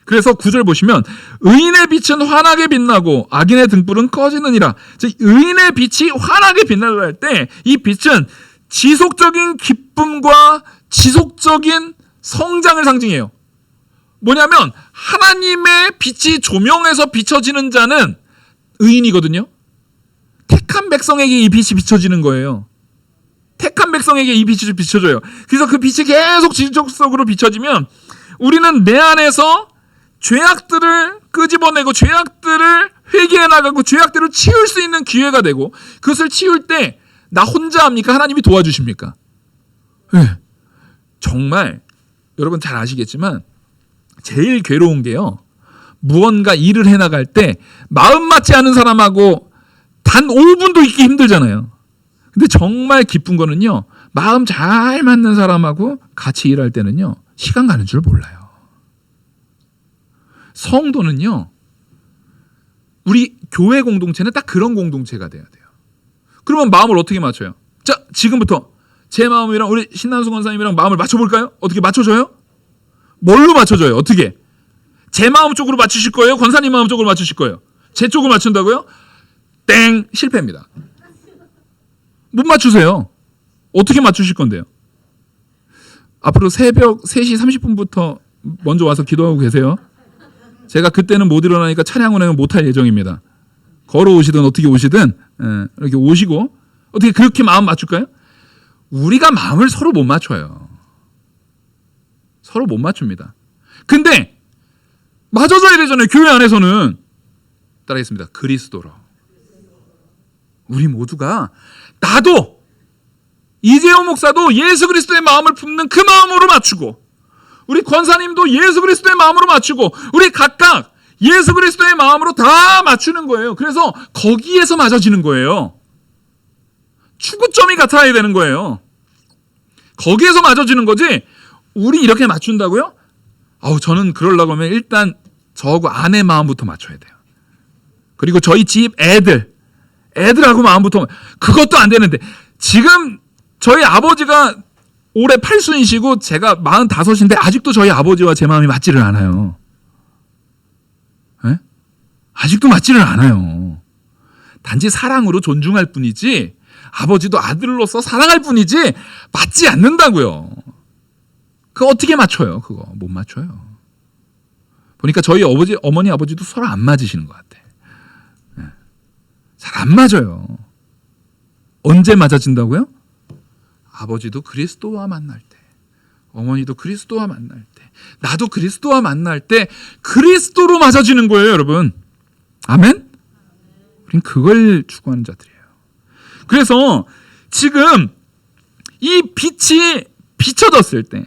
[SPEAKER 1] 그래서 9절 보시면 의인의 빛은 환하게 빛나고 악인의 등불은 꺼지느니라. 즉 의인의 빛이 환하게 빛나려 할 때 이 빛은 지속적인 기쁨과 지속적인 성장을 상징해요. 뭐냐면 하나님의 빛이 조명해서 비춰지는 자는 의인이거든요. 택한 백성에게 이 빛이 비춰지는 거예요. 택한 백성에게 이 빛이 비춰져요. 그래서 그 빛이 계속 지속적으로 비춰지면 우리는 내 안에서 죄악들을 끄집어내고 죄악들을 회개해 나가고 죄악들을 치울 수 있는 기회가 되고, 그것을 치울 때 나 혼자 합니까? 하나님이 도와주십니까? 네. 정말 여러분 잘 아시겠지만 제일 괴로운 게요, 무언가 일을 해나갈 때 마음 맞지 않은 사람하고 단 5분도 있기 힘들잖아요. 근데 정말 기쁜 거는요, 마음 잘 맞는 사람하고 같이 일할 때는요 시간 가는 줄 몰라요. 성도는요, 우리 교회 공동체는 딱 그런 공동체가 돼야 돼요. 그러면 마음을 어떻게 맞춰요? 자, 지금부터 제 마음이랑 우리 신난수 권사님이랑 마음을 맞춰볼까요? 어떻게 맞춰줘요? 뭘로 맞춰줘요? 어떻게? 제 마음 쪽으로 맞추실 거예요? 권사님 마음 쪽으로 맞추실 거예요? 제 쪽을 맞춘다고요? 땡! 실패입니다. 못 맞추세요. 어떻게 맞추실 건데요? 앞으로 새벽 3시 30분부터 먼저 와서 기도하고 계세요. 제가 그때는 못 일어나니까 차량 운행은 못할 예정입니다. 걸어오시든 어떻게 오시든 이렇게 오시고, 어떻게 그렇게 마음 맞출까요? 우리가 마음을 서로 못 맞춰요. 서로 못 맞춥니다. 근데 맞아줘야 되잖아요. 교회 안에서는. 따라하겠습니다. 그리스도로. 우리 모두가, 나도 이재용 목사도 예수 그리스도의 마음을 품는 그 마음으로 맞추고, 우리 권사님도 예수 그리스도의 마음으로 맞추고, 우리 각각 예수 그리스도의 마음으로 다 맞추는 거예요. 그래서 거기에서 맞아지는 거예요. 추구점이 같아야 되는 거예요. 거기에서 맞아지는 거지, 우리 이렇게 맞춘다고요? 저는 그러려고 하면 일단 저하고 아내 마음부터 맞춰야 돼요. 그리고 저희 집 애들하고 마음부터, 그것도 안 되는데, 지금 저희 아버지가 올해 8순이시고 제가 45인데 아직도 저희 아버지와 제 마음이 맞지를 않아요. 에? 아직도 맞지를 않아요. 단지 사랑으로 존중할 뿐이지 아버지도 아들로서 사랑할 뿐이지 맞지 않는다고요. 그거 어떻게 맞춰요? 그거 못 맞춰요. 보니까 저희 어머니 아버지도 서로 안 맞으시는 것 같아. 잘 안 맞아요. 언제 맞아진다고요? 아버지도 그리스도와 만날 때, 어머니도 그리스도와 만날 때, 나도 그리스도와 만날 때 그리스도로 맞아지는 거예요, 여러분. 아멘? 우린 그걸 추구하는 자들이에요. 그래서 지금 이 빛이 비춰졌을 때,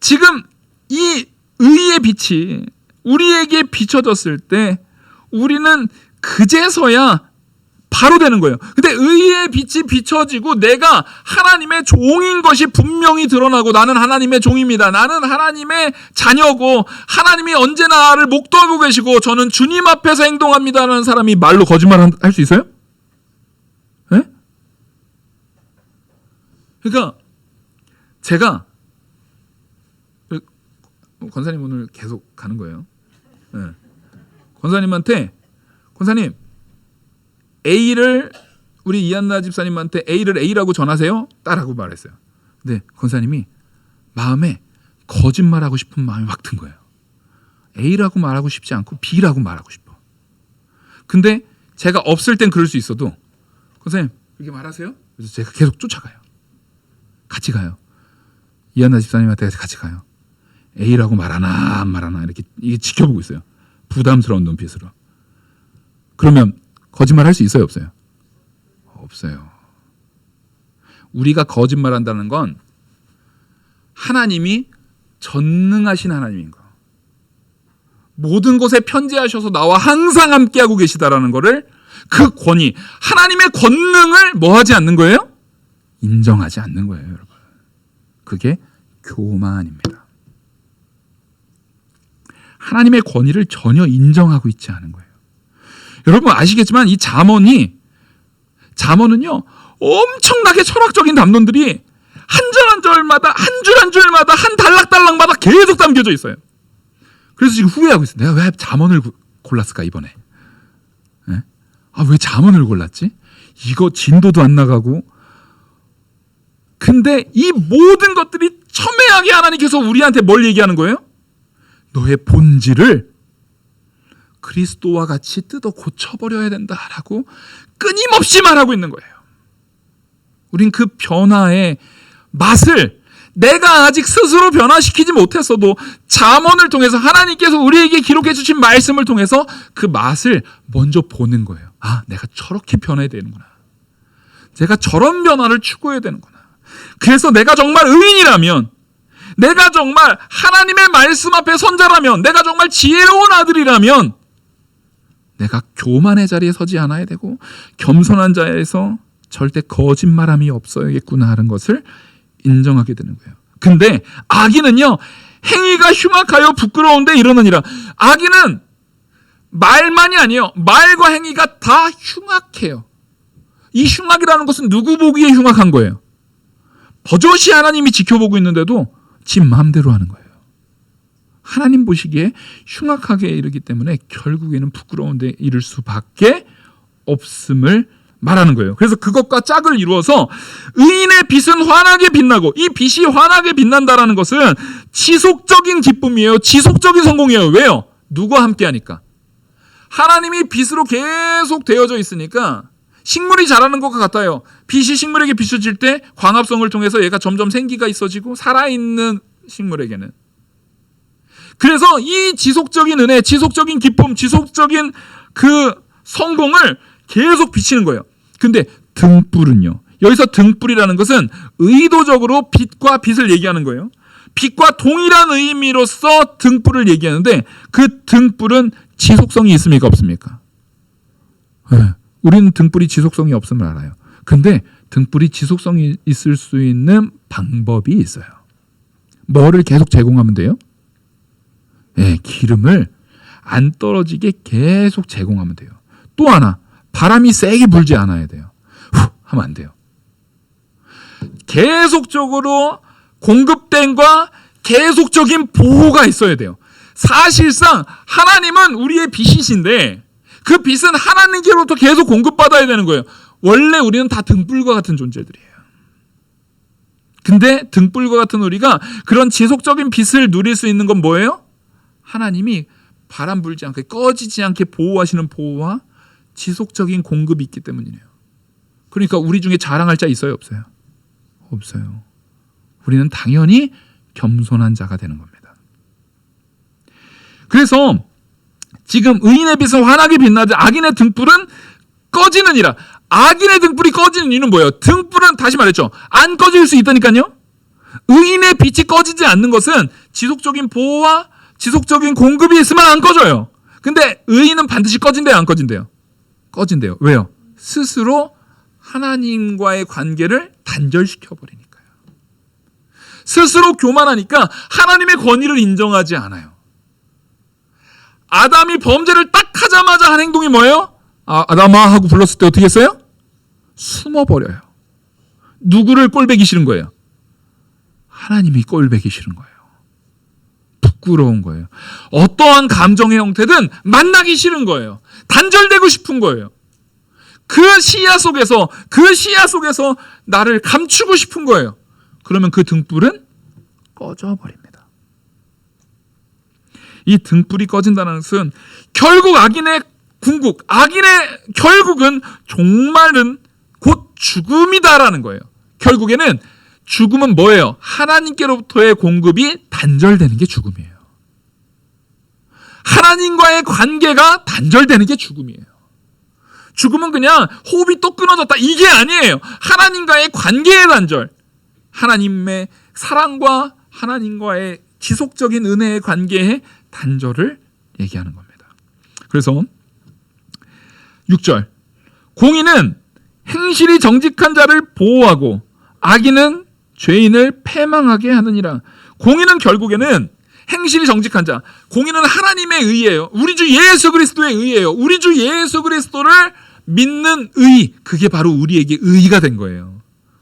[SPEAKER 1] 지금 이 의의 빛이 우리에게 비춰졌을 때 우리는 그제서야 바로 되는 거예요. 근데 의의 빛이 비춰지고 내가 하나님의 종인 것이 분명히 드러나고 나는 하나님의 종입니다. 나는 하나님의 자녀고 하나님이 언제나 나를 목도하고 계시고 저는 주님 앞에서 행동합니다라는 사람이 말로 거짓말 할 수 있어요? 네? 그러니까 제가 권사님 오늘 계속 가는 거예요. 네. 권사님한테 권사님 A를 우리 이한나 집사님한테 A를 A라고 전하세요? 따라고 말했어요. 근데 권사님이 마음에 거짓말하고 싶은 마음이 확 든 거예요. A라고 말하고 싶지 않고 B라고 말하고 싶어. 근데 제가 없을 땐 그럴 수 있어도 권사님 그렇게 말하세요? 그래서 제가 계속 쫓아가요. 같이 가요. 이한나 집사님한테 같이 가요. A라고 말하나 안 말하나 이렇게 지켜보고 있어요. 부담스러운 눈빛으로. 그러면 거짓말 할 수 있어요? 없어요? 없어요. 우리가 거짓말한다는 건 하나님이 전능하신 하나님인 거. 모든 것에 편재하셔서 나와 항상 함께하고 계시다라는 거를 그 권위, 하나님의 권능을 뭐 하지 않는 거예요? 인정하지 않는 거예요, 여러분. 그게 교만입니다. 하나님의 권위를 전혀 인정하고 있지 않은 거예요. 여러분 아시겠지만 이 잠언은요 엄청나게 철학적인 담론들이 한 절 한 절마다 한 줄 한 줄마다 한 단락단락마다 계속 담겨져 있어요. 그래서 지금 후회하고 있어요. 내가 왜 잠언을 골랐을까 이번에? 네? 왜 잠언을 골랐지? 이거 진도도 안 나가고. 근데 이 모든 것들이 첨예하게 하나님께서 우리한테 뭘 얘기하는 거예요? 너의 본질을 그리스도와 같이 뜯어 고쳐버려야 된다라고 끊임없이 말하고 있는 거예요. 우린 그 변화의 맛을 내가 아직 스스로 변화시키지 못했어도 잠언을 통해서 하나님께서 우리에게 기록해 주신 말씀을 통해서 그 맛을 먼저 보는 거예요. 내가 저렇게 변해야 되는구나. 내가 저런 변화를 추구해야 되는구나. 그래서 내가 정말 의인이라면, 내가 정말 하나님의 말씀 앞에 선자라면, 내가 정말 지혜로운 아들이라면 내가 교만의 자리에 서지 않아야 되고 겸손한 자에서 절대 거짓말함이 없어야겠구나 하는 것을 인정하게 되는 거예요. 근데 악인은요 행위가 흉악하여 부끄러운데 이러느니라. 악인은 말만이 아니에요. 말과 행위가 다 흉악해요. 이 흉악이라는 것은 누구 보기에 흉악한 거예요? 버젓이 하나님이 지켜보고 있는데도 지 마음대로 하는 거예요. 하나님 보시기에 흉악하게 이르기 때문에 결국에는 부끄러운데 이를 수밖에 없음을 말하는 거예요. 그래서 그것과 짝을 이루어서 의인의 빛은 환하게 빛나고, 이 빛이 환하게 빛난다라는 것은 지속적인 기쁨이에요. 지속적인 성공이에요. 왜요? 누구와 함께 하니까? 하나님이 빛으로 계속 되어져 있으니까 식물이 자라는 것과 같아요. 빛이 식물에게 비춰질 때 광합성을 통해서 얘가 점점 생기가 있어지고 살아있는 식물에게는. 그래서 이 지속적인 은혜, 지속적인 기쁨, 지속적인 그 성공을 계속 비치는 거예요. 근데 등불은요. 여기서 등불이라는 것은 의도적으로 빛과 빛을 얘기하는 거예요. 빛과 동일한 의미로서 등불을 얘기하는데 그 등불은 지속성이 있습니까? 없습니까? 네. 우리는 등불이 지속성이 없음을 알아요. 근데 등불이 지속성이 있을 수 있는 방법이 있어요. 뭐를 계속 제공하면 돼요? 네, 기름을 안 떨어지게 계속 제공하면 돼요. 또 하나, 바람이 세게 불지 않아야 돼요. 후 하면 안 돼요. 계속적으로 공급됨과 계속적인 보호가 있어야 돼요. 사실상 하나님은 우리의 빛이신데 그 빛은 하나님께로부터 계속 공급받아야 되는 거예요. 원래 우리는 다 등불과 같은 존재들이에요. 근데 등불과 같은 우리가 그런 지속적인 빛을 누릴 수 있는 건 뭐예요? 하나님이 바람 불지 않게 꺼지지 않게 보호하시는 보호와 지속적인 공급이 있기 때문이에요. 그러니까 우리 중에 자랑할 자 있어요? 없어요? 없어요. 우리는 당연히 겸손한 자가 되는 겁니다. 그래서 지금 의인의 빛은 환하게 빛나지 악인의 등불은 꺼지느니라. 악인의 등불이 꺼지는 이유는 뭐예요? 등불은 다시 말했죠. 안 꺼질 수 있다니까요. 의인의 빛이 꺼지지 않는 것은 지속적인 보호와 지속적인 공급이 있으면 안 꺼져요. 근데 의인은 반드시 꺼진대요, 안 꺼진대요? 꺼진대요. 왜요? 스스로 하나님과의 관계를 단절시켜버리니까요. 스스로 교만하니까 하나님의 권위를 인정하지 않아요. 아담이 범죄를 딱 하자마자 한 행동이 뭐예요? 아담아 하고 불렀을 때 어떻게 했어요? 숨어버려요. 누구를 꼴보기 싫은 거예요? 하나님이 꼴보기 싫은 거예요. 부끄러운 거예요. 어떠한 감정의 형태든 만나기 싫은 거예요. 단절되고 싶은 거예요. 그 시야 속에서 나를 감추고 싶은 거예요. 그러면 그 등불은 꺼져버립니다. 이 등불이 꺼진다는 것은 결국 악인의 궁극, 악인의 결국은 종말은 곧 죽음이다라는 거예요. 결국에는 죽음은 뭐예요? 하나님께로부터의 공급이 단절되는 게 죽음이에요. 하나님과의 관계가 단절되는 게 죽음이에요. 죽음은 그냥 호흡이 또 끊어졌다 이게 아니에요. 하나님과의 관계의 단절, 하나님의 사랑과 하나님과의 지속적인 은혜의 관계의 단절을 얘기하는 겁니다. 그래서 6절, 공의는 행실이 정직한 자를 보호하고 악인은 죄인을 패망하게 하느니라. 공의는 결국에는 행실이 정직한 자, 공의는 하나님의 의예요. 우리 주 예수 그리스도의 의예요. 우리 주 예수 그리스도를 믿는 의, 그게 바로 우리에게 의가 된 거예요.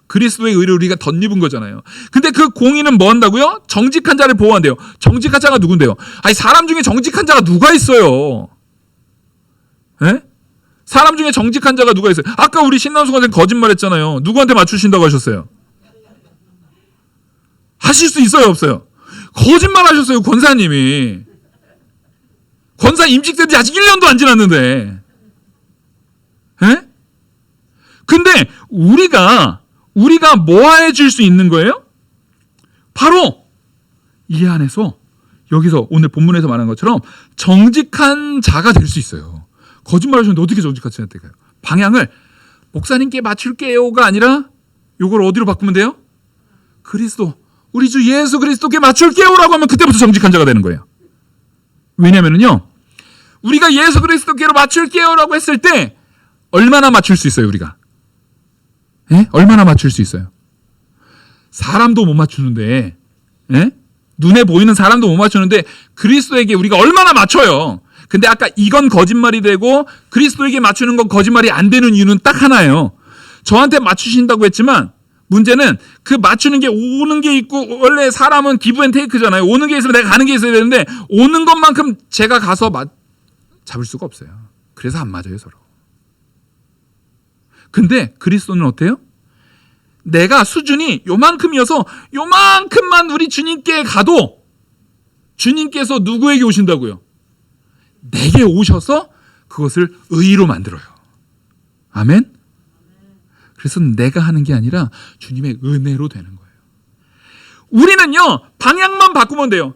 [SPEAKER 1] 그리스도의 의를 우리가 덧입은 거잖아요. 근데 그 공의는 뭐 한다고요? 정직한 자를 보호한대요. 정직한 자가 누군데요? 아니, 사람 중에 정직한 자가 누가 있어요? 에? 사람 중에 정직한 자가 누가 있어요? 아까 우리 신남수 선생님 거짓말했잖아요. 누구한테 맞추신다고 하셨어요? 하실 수 있어요, 없어요? 거짓말 하셨어요, 권사님이. 권사 임직된 지 아직 1년도 안 지났는데. 에? 근데 우리가 뭐 해줄 수 있는 거예요? 바로 이 안에서, 여기서 오늘 본문에서 말한 것처럼 정직한 자가 될 수 있어요. 거짓말 하셨는데 어떻게 정직한 자가 될까요? 방향을 목사님께 맞출게요가 아니라 이걸 어디로 바꾸면 돼요? 그리스도, 우리 주 예수 그리스도께 맞출게요라고 하면 그때부터 정직한 자가 되는 거예요. 왜냐면은요, 우리가 예수 그리스도께로 맞출게요라고 했을 때 얼마나 맞출 수 있어요, 우리가? 예? 얼마나 맞출 수 있어요? 사람도 못 맞추는데, 예? 눈에 보이는 사람도 못 맞추는데 그리스도에게 우리가 얼마나 맞춰요? 근데 아까 이건 거짓말이 되고 그리스도에게 맞추는 건 거짓말이 안 되는 이유는 딱 하나예요. 저한테 맞추신다고 했지만 문제는 그 맞추는 게 오는 게 있고, 원래 사람은 기브 앤 테이크잖아요. 오는 게 있으면 내가 가는 게 있어야 되는데 오는 것만큼 제가 가서 잡을 수가 없어요. 그래서 안 맞아요, 서로. 근데 그리스도는 어때요? 내가 수준이 요만큼이어서 요만큼만 우리 주님께 가도 주님께서 누구에게 오신다고요? 내게 오셔서 그것을 의로 만들어요. 아멘? 그래서 내가 하는 게 아니라 주님의 은혜로 되는 거예요. 우리는요, 방향만 바꾸면 돼요.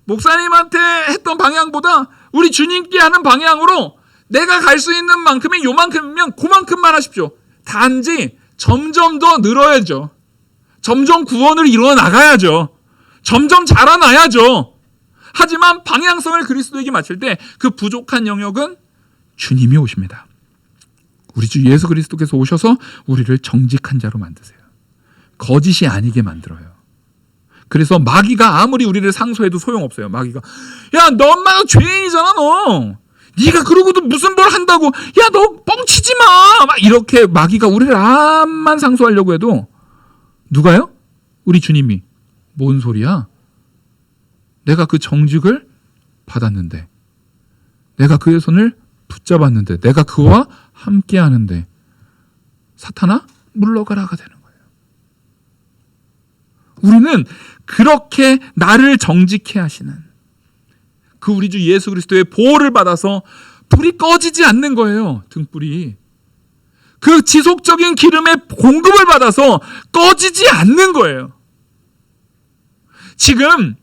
[SPEAKER 1] 목사님한테 했던 방향보다 우리 주님께 하는 방향으로 내가 갈 수 있는 만큼이 요만큼이면 그만큼만 하십시오. 단지 점점 더 늘어야죠. 점점 구원을 이루어 나가야죠. 점점 자라나야죠. 하지만 방향성을 그리스도에게 맞출 때 그 부족한 영역은 주님이 오십니다. 우리 주 예수 그리스도께서 오셔서 우리를 정직한 자로 만드세요. 거짓이 아니게 만들어요. 그래서 마귀가 아무리 우리를 상소해도 소용없어요. 마귀가, 야, 너 엄마가 죄인이잖아, 너. 네가 그러고도 무슨 뭘 한다고, 야, 너 뻥치지 마. 막 이렇게 마귀가 우리를 암만 상소하려고 해도 누가요? 우리 주님이 뭔 소리야? 내가 그 정직을 받았는데, 내가 그의 손을 붙잡았는데, 내가 그와 함께 하는데 사탄아 물러가라가 되는 거예요. 우리는 그렇게 나를 정직해 하시는 그 우리 주 예수 그리스도의 보호를 받아서 불이 꺼지지 않는 거예요. 등불이 그 지속적인 기름의 공급을 받아서 꺼지지 않는 거예요. 지금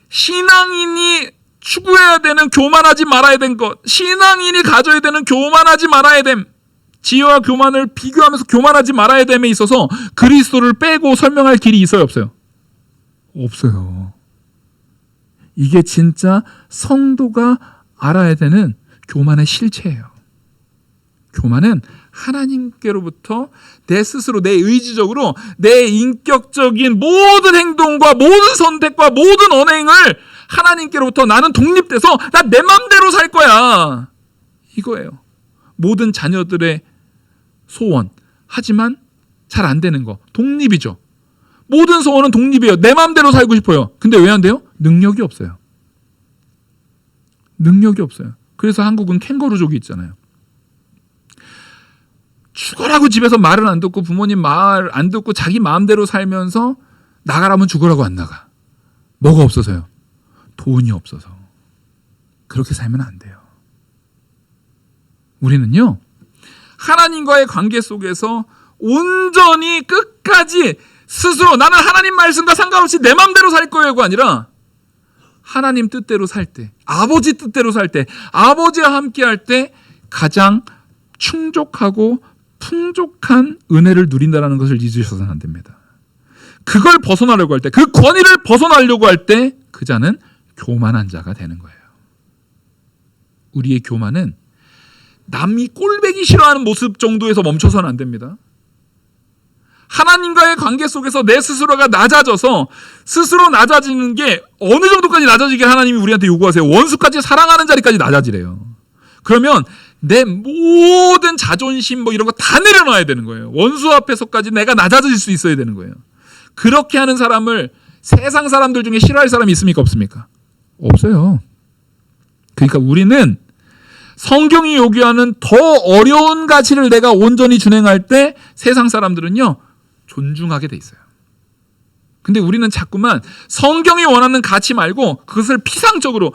[SPEAKER 1] 신앙인이 추구해야 되는, 교만하지 말아야 된 것, 신앙인이 가져야 되는 교만하지 말아야 됨, 지혜와 교만을 비교하면서 교만하지 말아야 됨에 있어서 그리스도를 빼고 설명할 길이 있어요, 없어요? 없어요. 이게 진짜 성도가 알아야 되는 교만의 실체예요. 교만은 하나님께로부터 내 스스로, 내 의지적으로 내 인격적인 모든 행동과 모든 선택과 모든 언행을 하나님께로부터 나는 독립돼서 나 내 맘대로 살 거야, 이거예요. 모든 자녀들의 소원, 하지만 잘 안 되는 거, 독립이죠. 모든 소원은 독립이에요. 내 맘대로 살고 싶어요. 근데 왜 안 돼요? 능력이 없어요. 능력이 없어요. 그래서 한국은 캥거루족이 있잖아요. 죽어라고 집에서 말을 안 듣고, 부모님 말 안 듣고 자기 마음대로 살면서 나가라면 죽으라고 안 나가. 뭐가 없어서요? 돈이 없어서. 그렇게 살면 안 돼요. 우리는요, 하나님과의 관계 속에서 온전히 끝까지 스스로 나는 하나님 말씀과 상관없이 내 마음대로 살 거예요가 아니라 하나님 뜻대로 살 때, 아버지 뜻대로 살 때, 아버지와 함께 할 때 가장 충족하고 풍족한 은혜를 누린다는 것을 잊으셔서는 안 됩니다. 그걸 벗어나려고 할 때, 그 권위를 벗어나려고 할 때 그 자는 교만한 자가 되는 거예요. 우리의 교만은 남이 꼴배기 싫어하는 모습 정도에서 멈춰서는 안 됩니다. 하나님과의 관계 속에서 내 스스로가 낮아져서, 스스로 낮아지는 게 어느 정도까지 낮아지게 하나님이 우리한테 요구하세요? 원수까지 사랑하는 자리까지 낮아지래요. 그러면 내 모든 자존심 뭐 이런 거 다 내려놔야 되는 거예요. 원수 앞에서까지 내가 낮아질 수 있어야 되는 거예요. 그렇게 하는 사람을 세상 사람들 중에 싫어할 사람이 있습니까? 없습니까? 없어요. 그러니까 우리는 성경이 요구하는 더 어려운 가치를 내가 온전히 준행할 때 세상 사람들은요, 존중하게 돼 있어요. 근데 우리는 자꾸만 성경이 원하는 가치 말고 그것을 피상적으로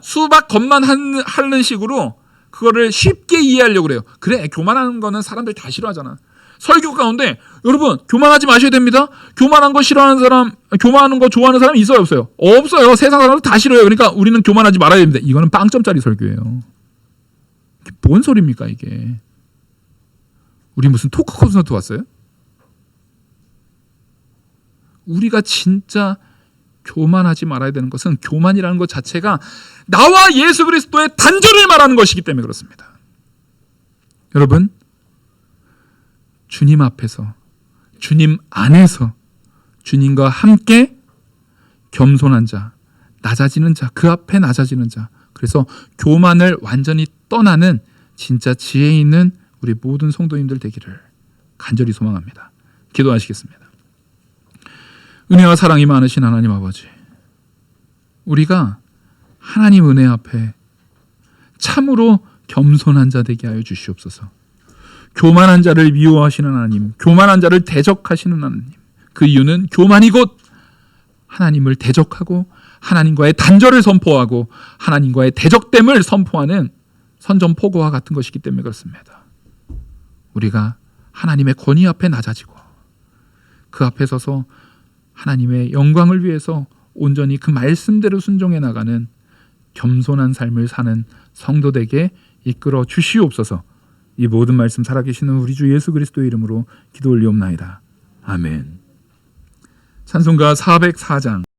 [SPEAKER 1] 수박 겉만 하는 식으로 그거를 쉽게 이해하려고 그래요. 그래, 교만하는 거는 사람들 다 싫어하잖아. 설교 가운데 여러분 교만하지 마셔야 됩니다. 교만한 거 싫어하는 사람, 교만하는 거 좋아하는 사람 있어요, 없어요? 없어요. 세상 사람들 다 싫어요. 그러니까 우리는 교만하지 말아야 됩니다. 이거는 빵점짜리 설교예요. 뭔 소리입니까 이게? 우리 무슨 토크 콘서트 왔어요? 우리가 진짜 교만하지 말아야 되는 것은, 교만이라는 것 자체가 나와 예수 그리스도의 단절을 말하는 것이기 때문에 그렇습니다. 여러분, 주님 앞에서, 주님 안에서 주님과 함께 겸손한 자, 낮아지는 자, 그 앞에 낮아지는 자, 그래서 교만을 완전히 떠나는 진짜 지혜 있는 우리 모든 성도님들 되기를 간절히 소망합니다. 기도하시겠습니다. 은혜와 사랑이 많으신 하나님 아버지, 우리가 하나님 은혜 앞에 참으로 겸손한 자 되게 하여 주시옵소서. 교만한 자를 미워하시는 하나님, 교만한 자를 대적하시는 하나님, 그 이유는 교만이 곧 하나님을 대적하고 하나님과의 단절을 선포하고 하나님과의 대적됨을 선포하는 선전포고와 같은 것이기 때문에 그렇습니다. 우리가 하나님의 권위 앞에 낮아지고 그 앞에 서서 하나님의 영광을 위해서 온전히 그 말씀대로 순종해 나가는 겸손한 삶을 사는 성도되게 이끌어 주시옵소서. 이 모든 말씀 살아계시는 우리 주 예수 그리스도의 이름으로 기도 올리옵나이다. 아멘. 찬송가 404장